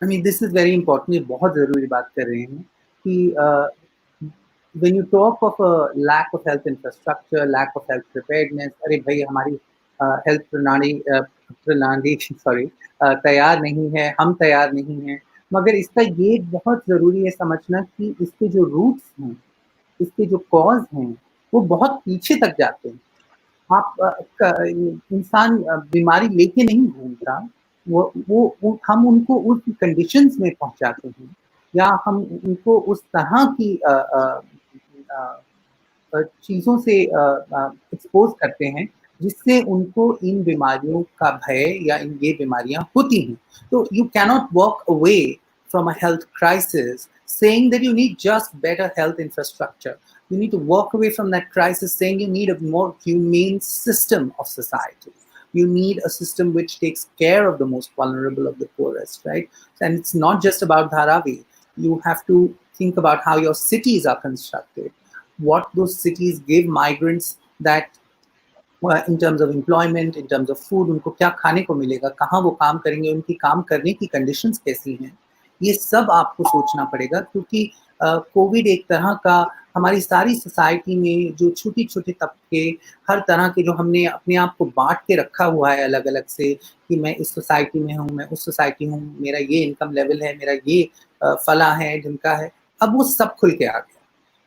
I mean, this is very important. ये बहुत ज़रूरी बात कर रहे हैं कि when you talk of a lack of health infrastructure, lack of health preparedness, अरे भाई हमारी health प्रणाली sorry तैयार नहीं है, हम तैयार नहीं हैं, मगर इसका ये बहुत ज़रूरी है समझना कि इसके जो रूट्स हैं, इसके जो कॉज हैं, वो बहुत पीछे तक जाते हैं. आप इंसान बीमारी लेके नहीं घूमता, वो हम उनको उस कंडीशंस में पहुंचाते हैं या हम उनको उस तरह की चीज़ों से एक्सपोज करते हैं जिससे उनको इन बीमारियों का भय या ये बीमारियां होती हैं. तो you cannot walk away from a health crisis saying that you need just better health infrastructure. You need to walk away from that crisis saying you need a more humane system of society. You need a system which takes care of the most vulnerable, of the poorest, right? And it's not just about Dharavi. You have to think about how your cities are constructed, what those cities give migrants, that in terms of employment, in terms of food, उनको क्या खाने को मिलेगा, कहाँ वो काम करेंगे, उनकी काम करने की कंडीशंस कैसी हैं, ये सब आपको सोचना पड़ेगा. क्योंकि कोविड एक तरह का हमारी सारी सोसाइटी में जो छोटी छोटे तबके, हर तरह के जो हमने अपने आप को बांट के रखा हुआ है अलग अलग से कि मैं इस सोसाइटी में हूँ, मैं उस सोसाइटी हूँ, मेरा ये इनकम लेवल है, मेरा ये फला है, ढिमका है, अब वो सब खुल के आ गया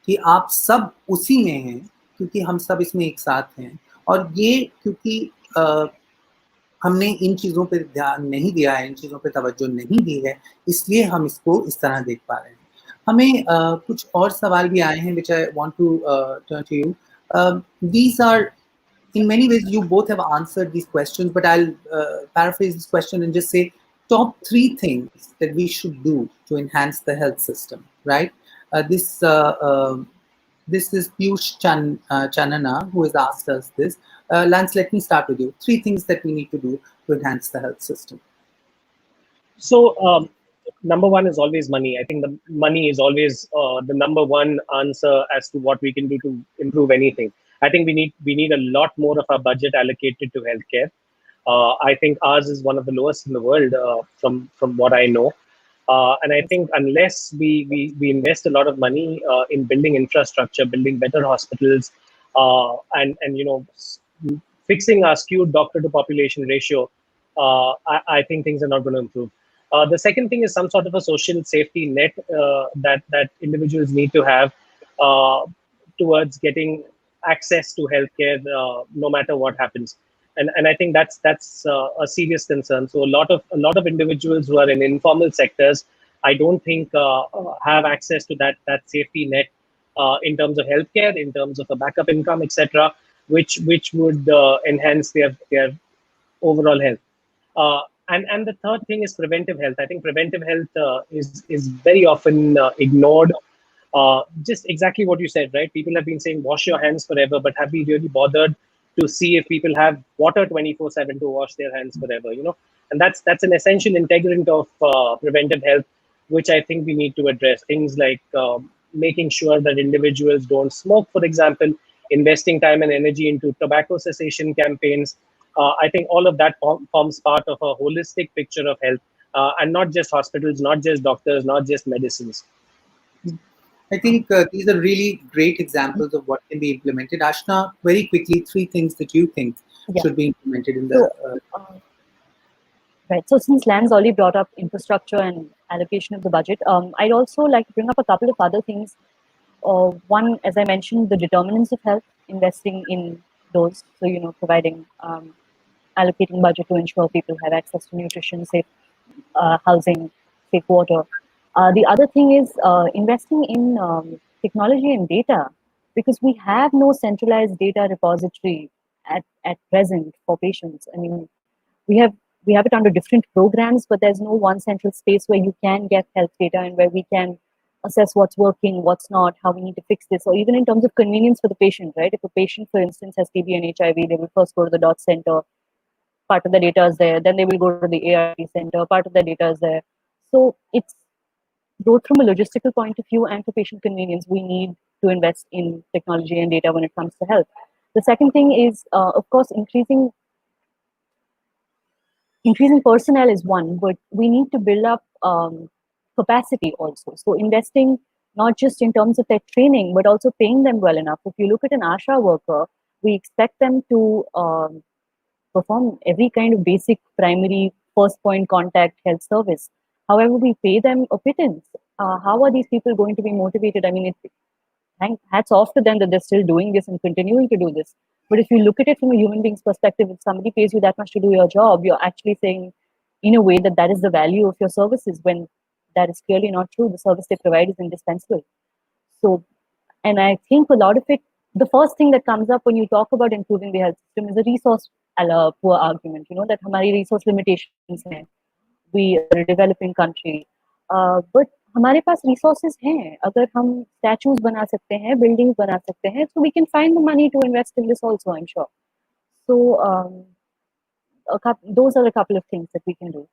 कि आप सब उसी में हैं क्योंकि हम सब इसमें एक साथ हैं. और ये क्योंकि हमने इन चीज़ों पे ध्यान नहीं दिया है, इन चीज़ों पे तवज्जो नहीं दी है, इसलिए हम इसको इस तरह देख पा रहे हैं. हमें कुछ और सवाल भी आए हैं which I want to turn to you. These are, in many ways you both have answered these questions, but I'll paraphrase this question and just say top 3 things that we should do to enhance the health system, right? This is Piyush Chanana who has asked us this. Lance, let me start with you. 3 things that we need to do to enhance the health system. So, number one is always money. I think the money is always the number one answer as to what we can do to improve anything. I think we need a lot more of our budget allocated to healthcare. I think ours is one of the lowest in the world from what I know. And I think unless we invest a lot of money in building infrastructure, building better hospitals, and fixing our skewed doctor to population ratio, I think things are not going to improve. The second thing is some sort of a social safety net that individuals need to have towards getting access to healthcare no matter what happens. And I think that's a serious concern. So a lot of individuals who are in informal sectors I don't think have access to that safety net in terms of healthcare, in terms of a backup income, etc., which would enhance their overall health. And the third thing is preventive health. I think preventive health is very often ignored. Just exactly what you said, right? People have been saying wash your hands forever, but have we really bothered to see if people have water 24/7 to wash their hands forever? And that's an essential integrant of preventive health, which I think we need to address. Things like making sure that individuals don't smoke, for example, investing time and energy into tobacco cessation campaigns. I think all of that forms part of a holistic picture of health, and not just hospitals, not just doctors, not just medicines. I think these are really great examples of what can be implemented. Ashna, very quickly, three things that you think Yeah. should be implemented in So, the. right. So since Lan's already brought up infrastructure and allocation of the budget, I'd also like to bring up a couple of other things. One, as I mentioned, the determinants of health, investing in those. So, providing, allocating budget to ensure people have access to nutrition, safe housing, safe water. The other thing is investing in technology and data, because we have no centralized data repository at present for patients. I mean, we have we have it under different programs, but there's no one central space where you can get health data and where we can assess what's working, what's not, how we need to fix this, or even in terms of convenience for the patient, right? If a patient, for instance, has TB and HIV, they will first go to the dot center, part of the data is there, then they will go to the ART center, part of the data is there. So it's both from a logistical point of view and for patient convenience, we need to invest in technology and data when it comes to health. The second thing is, of course, increasing personnel is one, but we need to build up capacity also. So investing not just in terms of their training, but also paying them well enough. If you look at an ASHA worker, we expect them to perform every kind of basic primary first point contact health service. However, we pay them a pittance. How are these people going to be motivated? I mean, hats off to them that they're still doing this and continuing to do this. But if you look at it from a human being's perspective, if somebody pays you that much to do your job, you're actually saying, in a way, that that is the value of your services, when that is clearly not true. The service they provide is indispensable. So, and I think a lot of it, the first thing that comes up when you talk about improving the health system is a resource poor argument, that हमारी resource limitations हैं. We are a developing country. But हमारे पास resources हैं. अगर हम statues बना सकते हैं, buildings बना सकते हैं, so we can find the money to invest in this also, I'm sure. So those are a couple of things that we can do.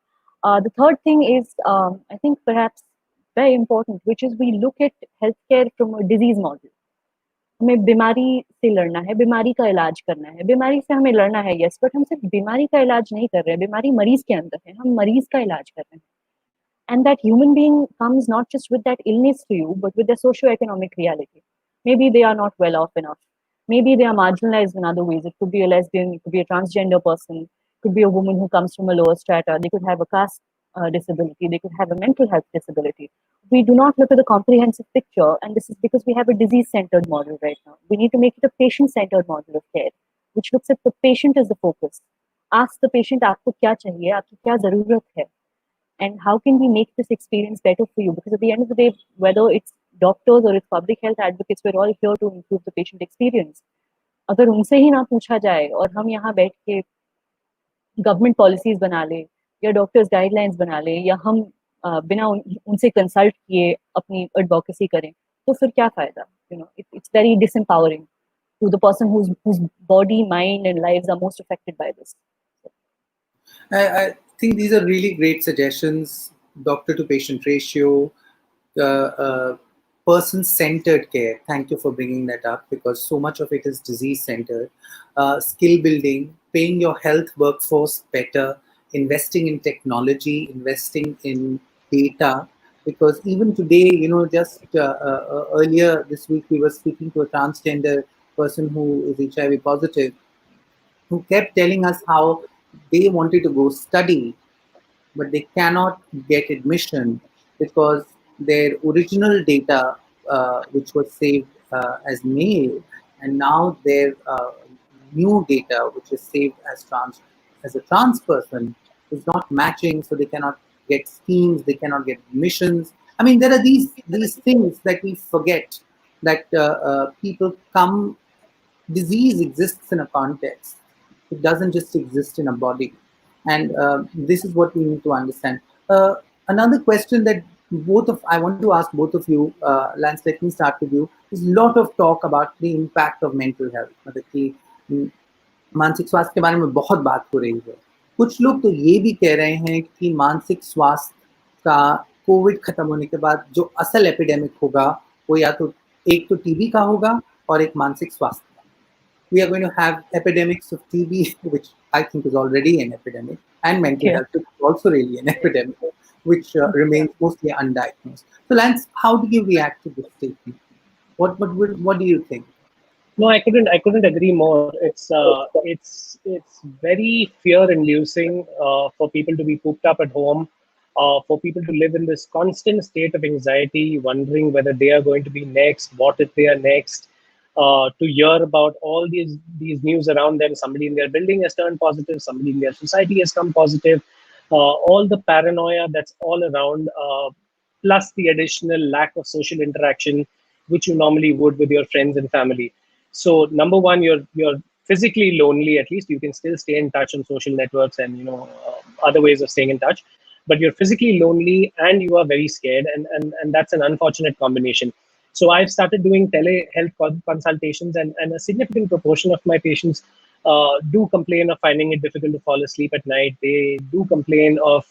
The third thing is, I think perhaps very important, which is we look at healthcare from a disease model. हमें बीमारी से लड़ना है, बीमारी का इलाज करना है, बीमारी से हमें लड़ना है, यस, बट हम सिर्फ बीमारी का इलाज नहीं कर रहे हैं, बीमारी मरीज के अंदर है, हम मरीज का इलाज कर रहे हैं. And that human being comes not just with that illness to you, but with their socio-economic reality. Maybe they are not well off enough. Maybe they are marginalized in other ways. It could be a lesbian, it could be a transgender person, it could be a woman who comes from a lower strata. They could have a caste disability, they could have a mental health disability. We do not look at the comprehensive picture, and this is because we have a disease-centered model right now. We need to make it a patient-centered model of care, which looks at the patient as the focus. Ask the patient, आपको क्या चाहिए, आपकी क्या ज़रूरत है, and how can we make this experience better for you? Because at the end of the day, whether it's doctors or it's public health advocates, we're all here to improve the patient experience. अगर उनसे ही ना पूछा जाए और हम यहाँ बैठ के गवर्नमेंट पॉलिसीज बना ले या डॉक्टर्स गाइडलाइंस बना ले या हम बिना उनसे कंसल्ट किए अपनी एडवोकेसी करें, तो फिर क्या फायदा? It's very disempowering to the person whose body, mind, and lives are most affected by this. I think these are really great suggestions. Doctor to patient ratio, person-centered care. Thank you for bringing that up, because so much of it is disease-centered. Skill building, paying your health workforce better, investing in technology, investing in data. Because even today, just earlier this week, we were speaking to a transgender person who is HIV positive, who kept telling us how they wanted to go study, but they cannot get admission because their original data, which was saved as male, and now their new data, which is saved as a trans person, is not matching, so they cannot get schemes, they cannot get admissions. I mean, there are these things that we forget, that people come. Disease exists in a context. It doesn't just exist in a body, and this is what we need to understand. Another question that I want to ask both of you, Lance. Let me start with you. There's a lot of talk about the impact of mental health. मतलब कि मानसिक स्वास्थ्य के बारे में बहुत बात हो रही है. कुछ लोग तो ये भी कह रहे हैं कि मानसिक स्वास्थ्य का कोविड खत्म होने के बाद जो असल एपिडेमिक होगा वो या तो एक तो टीबी का होगा और एक मानसिक स्वास्थ्य. We are going to have epidemics of TB, which I think is already an epidemic, and mental health, which is also really an epidemic, which remains mostly undiagnosed. So, Lance, how do you react to this statement? What do you think? No, I couldn't agree more. It's very fear-inducing for people to be cooped up at home, for people to live in this constant state of anxiety, wondering whether they are going to be next, what if they are next. To hear about all these news around them, somebody in their building has turned positive, somebody in their society has come positive. All the paranoia that's all around, plus the additional lack of social interaction, which you normally would with your friends and family. So number one, you're physically lonely. At least you can still stay in touch on social networks and other ways of staying in touch, but you're physically lonely and you are very scared, and that's an unfortunate combination. So I've started doing telehealth consultations, and a significant proportion of my patients do complain of finding it difficult to fall asleep at night. They do complain of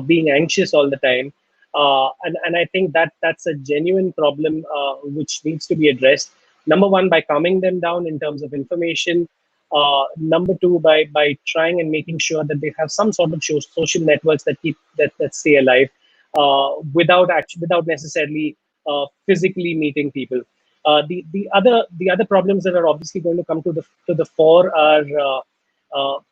being anxious all the time, and I think that's a genuine problem which needs to be addressed. Number one, by calming them down in terms of information. Number two, by trying and making sure that they have some sort of social networks that stay alive, without necessarily physically meeting people. The other problems that are obviously going to come to the fore are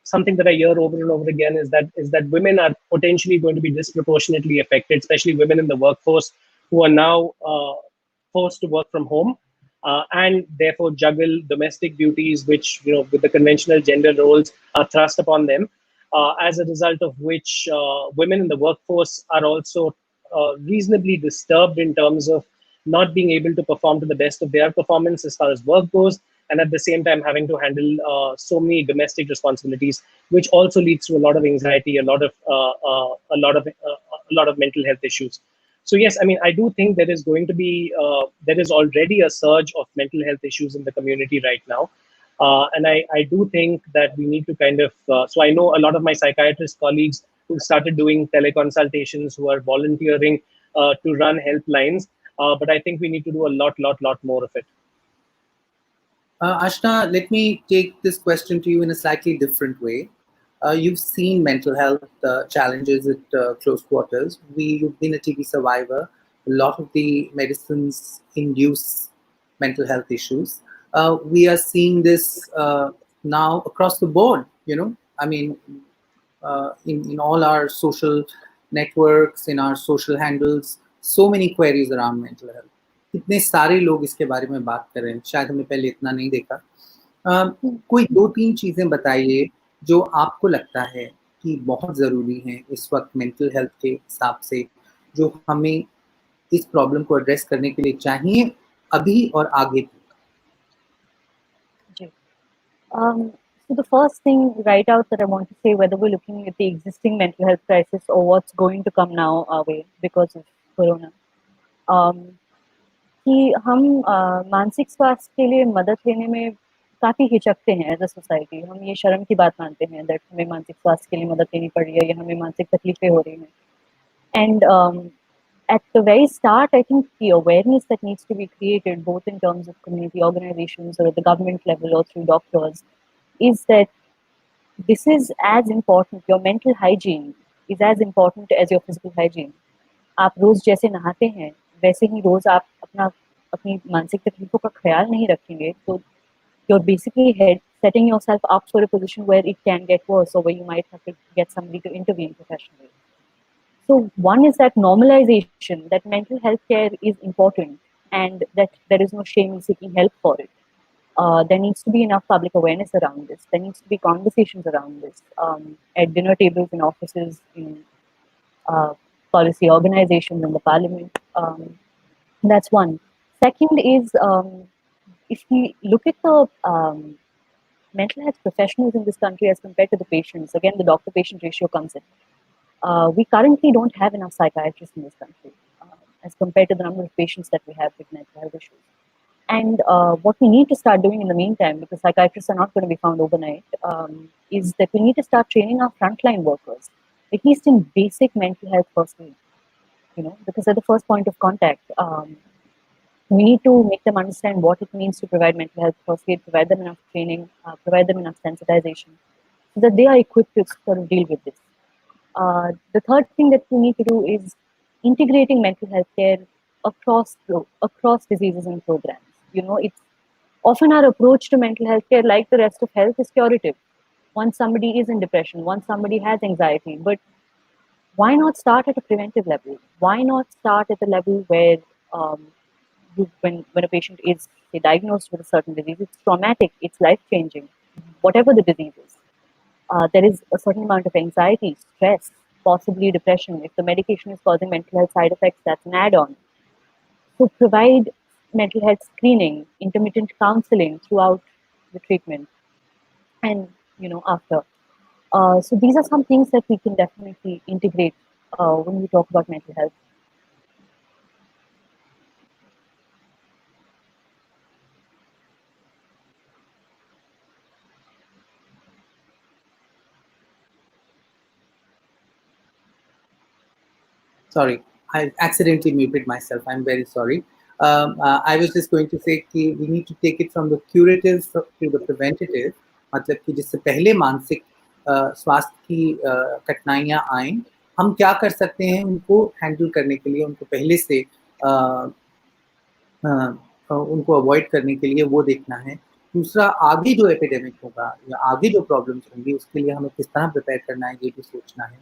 something that I hear over and over again, is that women are potentially going to be disproportionately affected, especially women in the workforce who are now forced to work from home, and therefore juggle domestic duties, which, with the conventional gender roles, are thrust upon them. As a result of which, women in the workforce are also reasonably disturbed in terms of not being able to perform to the best of their performance as far as work goes, and at the same time having to handle so many domestic responsibilities, which also leads to a lot of anxiety, a lot of mental health issues. So yes, I mean, I do think there is already a surge of mental health issues in the community right now. And I do think that we need to kind of, so I know a lot of my psychiatrist colleagues who started doing teleconsultations, who are volunteering to run helplines, but I think we need to do a lot more of it. Ashna, let me take this question to you in a slightly different way. You've seen mental health challenges at close quarters. You've been a TB survivor. A lot of the medicines induce mental health issues. We are seeing this now across the board. I mean, in all our social networks, in our social handles, so many queries around mental health. इतने सारे लोग इसके बारे में बात कर रहे हैं, शायद हमने पहले इतना नहीं देखा. कोई 2-3 चीजें बताइए जो आपको लगता है कि बहुत ज़रूरी हैं इस वक्त मेंटल हेल्थ के हिसाब से, जो हमें इस प्रॉब्लम को एड्रेस करने के लिए चाहिए अभी और आगे भी. So the first thing right out that I want to say, whether we're looking at the existing mental health crisis or what's going to come now our way because of corona, कि हम मानसिक स्वास्थ्य के लिए मदद लेने में काफ़ी हिचकते हैं एज अ सोसाइटी. हम ये शर्म की बात मानते हैं दैट हमें मानसिक स्वास्थ्य के लिए मदद लेनी पड़ रही है या हमें मानसिक तकलीफें हो रही हैं. And at the very start, I think the awareness that needs to be created, both in terms of community organizations or at the government level or through doctors, is that this is as important, your mental hygiene is as important as your physical hygiene. आप रोज जैसे नहाते हैं वैसे ही रोज आप अपनी मानसिक तकलीफों का ख्याल नहीं रखेंगे तो you're basically setting yourself up for a position where it can get worse or where you might have to get somebody to intervene professionally. So one is that normalization that mental health care is important and that there is no shame in seeking help for it. There needs to be enough public awareness around this. There needs to be conversations around this at dinner tables, in offices, in policy organizations and the parliament. That's one. Second is, if we look at the mental health professionals in this country as compared to the patients, again, the doctor-patient ratio comes in. We currently don't have enough psychiatrists in this country as compared to the number of patients that we have with mental health issues. And what we need to start doing in the meantime, because psychiatrists are not going to be found overnight, is that we need to start training our frontline workers, at least in basic mental health first aid. Because at the first point of contact, we need to make them understand what it means to provide mental health first aid, provide them enough training, provide them enough sensitization, so that they are equipped to sort of deal with this. The third thing that we need to do is integrating mental health care across diseases and programs. It's often our approach to mental health care, like the rest of health, is curative. Once somebody is in depression, once somebody has anxiety, but why not start at a preventive level? Why not start at the level where when a patient is, say, diagnosed with a certain disease, it's traumatic, it's life-changing, whatever the disease is. There is a certain amount of anxiety, stress, possibly depression. If the medication is causing mental health side effects, that's an add-on. So provide mental health screening, intermittent counseling throughout the treatment, and after. So these are some things that we can definitely integrate when we talk about mental health. Sorry, I accidentally muted myself. I'm very sorry. I was just going to say कि we need to take it from the curative to the preventative. मतलब कि जिससे पहले मानसिक स्वास्थ्य की कठिनाइयाँ आएं, हम क्या कर सकते हैं उनको हैंडल करने के लिए, उनको पहले से उनको अवॉइड करने के लिए, वो देखना है. दूसरा, आगे जो एपिडेमिक होगा या आगे जो प्रॉब्लम्स होंगी उसके लिए हमें किस तरह प्रिपेयर करना है, ये भी सोचना है,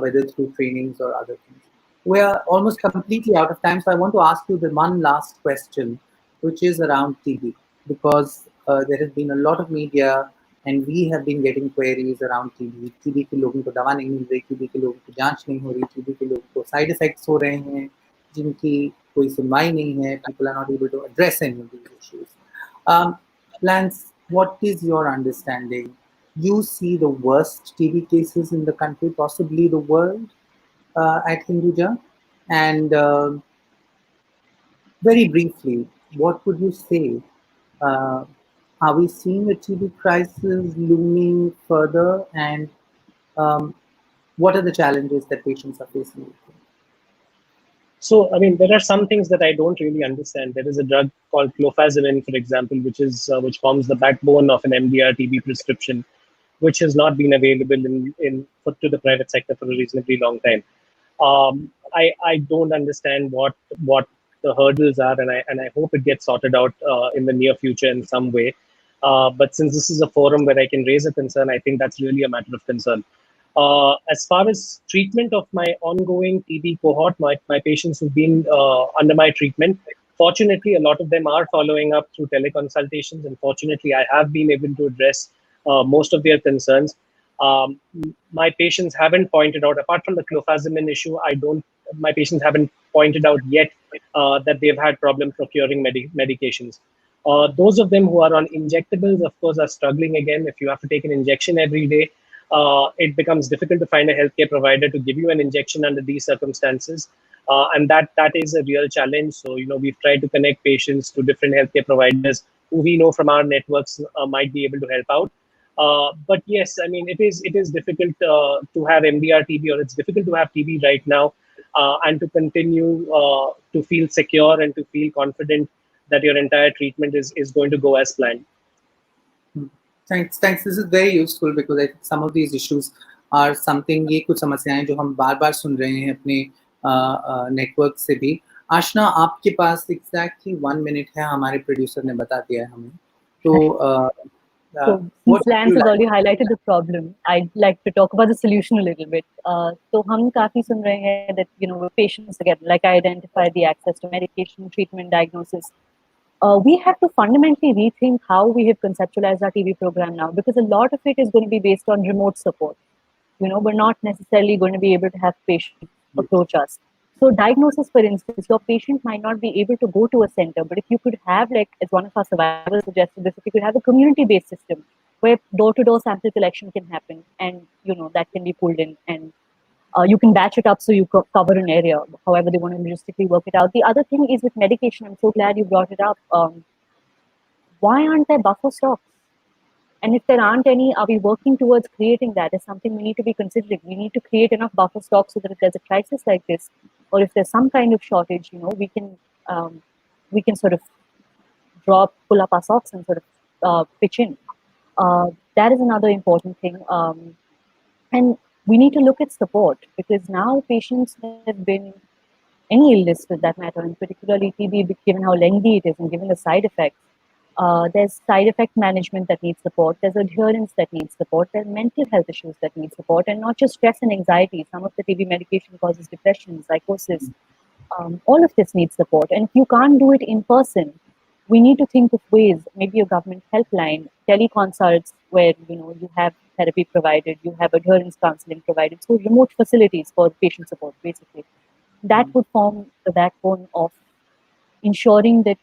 whether through trainings or other things. We are almost completely out of time, so I want to ask you the one last question, which is around TB, because there has been a lot of media and we have been getting queries around TB. TB के लोगों को दवा नहीं मिल रही, TB के लोगों को जांच नहीं हो रही, TB के लोगों को साइड इफेक्ट्स हो रहे हैं जिनकी कोई सुनवाई नहीं है. People are not able to address any of these issues. Lance, what is your understanding? You see the worst TB cases in the country, possibly the world, at Hinduja, and very briefly, what would you say? Are we seeing a TB crisis looming further, and what are the challenges that patients are facing? So, I mean, there are some things that I don't really understand. There is a drug called clofazimine, for example, which forms the backbone of an MDR TB prescription, which has not been available to the private sector for a reasonably long time. I don't understand what the hurdles are, and I hope it gets sorted out in the near future in some way. But since this is a forum where I can raise a concern, I think that's really a matter of concern. As far as treatment of my ongoing TB cohort, my patients who've been under my treatment, fortunately, a lot of them are following up through teleconsultations, and fortunately, I have been able to address most of their concerns. My patients haven't pointed out, apart from the clofazimine issue, my patients haven't pointed out yet that they've had problems procuring medications. Those of them who are on injectables, of course, are struggling again. If you have to take an injection every day, it becomes difficult to find a healthcare provider to give you an injection under these circumstances. And that is a real challenge. So, we've tried to connect patients to different healthcare providers who we know from our networks might be able to help out. But yes, I mean, it is difficult to have MDR TB, or it's difficult to have TB right now, and to continue to feel secure and to feel confident that your entire treatment is going to go as planned. Thanks. This is very useful because I think some of these issues are something, ये कुछ समस्याएं जो हम बार-बार सुन रहे हैं अपने network से भी. आशना, आपके पास exactly 1 minute है, हमारे प्रोड्यूसर ने बता दिया है हमें. तो since Lance has already highlighted the problem, I'd like to talk about the solution a little bit. So हम काफी सुन रहे हैं that patients, again, like I identified, the access to medication, treatment, diagnosis. We have to fundamentally rethink how we have conceptualized our TB program now, because a lot of it is going to be based on remote support. We're not necessarily going to be able to have patients approach us. So diagnosis, for instance, your patient might not be able to go to a center, but if you could have, like as one of our survivors suggested this, if you could have a community-based system where door-to-door sample collection can happen, and that can be pulled in, and you can batch it up so you cover an area, however they want to logistically work it out. The other thing is with medication. I'm so glad you brought it up. Why aren't there buffer stocks? And if there aren't any, are we working towards creating that? Is something we need to be considering. We need to create enough buffer stock so that if there's a crisis like this, or if there's some kind of shortage, we can sort of pull up our socks and sort of pitch in. That is another important thing. And we need to look at support, because now patients have been, any illness for that matter, and particularly TB, given how lengthy it is and given the side effects, there's side effect management that needs support. There's adherence that needs support. There's mental health issues that need support, and not just stress and anxiety. Some of the TB medication causes depression, psychosis. All of this needs support. And if you can't do it in person, we need to think of ways, maybe a government helpline, teleconsults where you have therapy provided, you have adherence counseling provided, so remote facilities for patient support, basically. That would form the backbone of ensuring that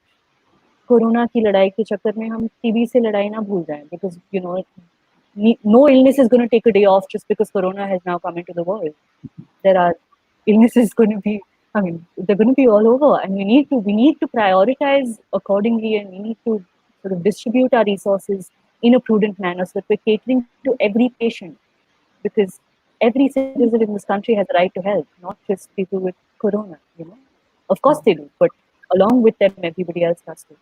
corona की लड़ाई के चक्कर में हम TB से लड़ाई ना भूल जाएं, because no illness is going to take a day off just because corona has now come into the world. There are illnesses going to be, they're going to be all over, and we need to prioritize accordingly, and we need to sort of distribute our resources in a prudent manner so that we're catering to every patient, because every citizen in this country has a right to health, not just people with corona. Of course they do, but along with them, everybody else has to.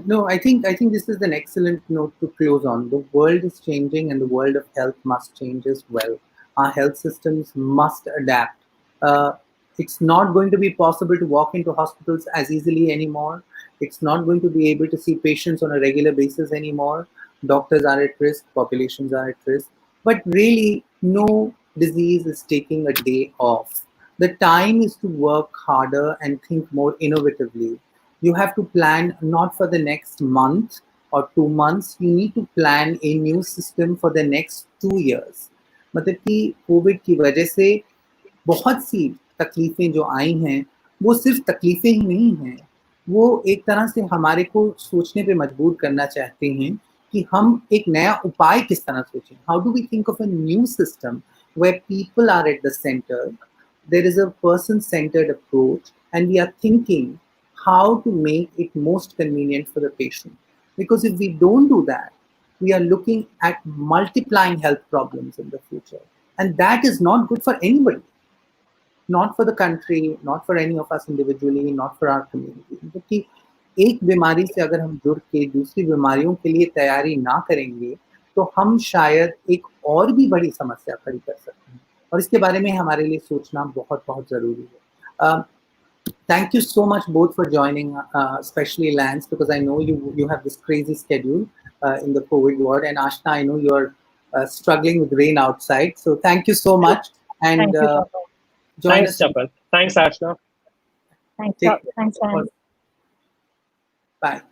No, I think this is an excellent note to close on. The world is changing, and the world of health must change as well. Our health systems must adapt. It's not going to be possible to walk into hospitals as easily anymore. It's not going to be able to see patients on a regular basis anymore. Doctors are at risk, populations are at risk. But really, no disease is taking a day off. The time is to work harder and think more innovatively. You have to plan not for the next month or 2 months. You need to plan a new system for the next 2 years. मतलब कि Covid की वजह से बहुत सी तकलीफें जो आई हैं, वो सिर्फ तकलीफें ही नहीं हैं, वो एक तरह से हमारे को सोचने पे मजबूर करना चाहते हैं कि हम एक नया उपाय किस तरह सोचें. How do we think of a new system where people are at the center, there is a person-centered approach, and we are thinking how to make it most convenient for the patient. Because if we don't do that, we are looking at multiplying health problems in the future. And that is not good for anybody. Not for the country, not for any of us individually, not for our community. क्योंकि एक बीमारी से अगर हम जुड़ के दूसरी बीमारियों के लिए तैयारी ना करेंगे, तो हम शायद एक और भी बड़ी समस्या खड़ी कर सकते हैं. और इसके बारे में हमारे लिए सोचना बहुत बहुत ज़रूरी है. Thank you so much both for joining, especially Lance, because I know you have this crazy schedule in the COVID ward, and Ashna, I know you're struggling with rain outside. So thank you so much, and Thank you, join Thanks, us. Chapal. Thanks, Ashna. Thanks, Lance. Bye.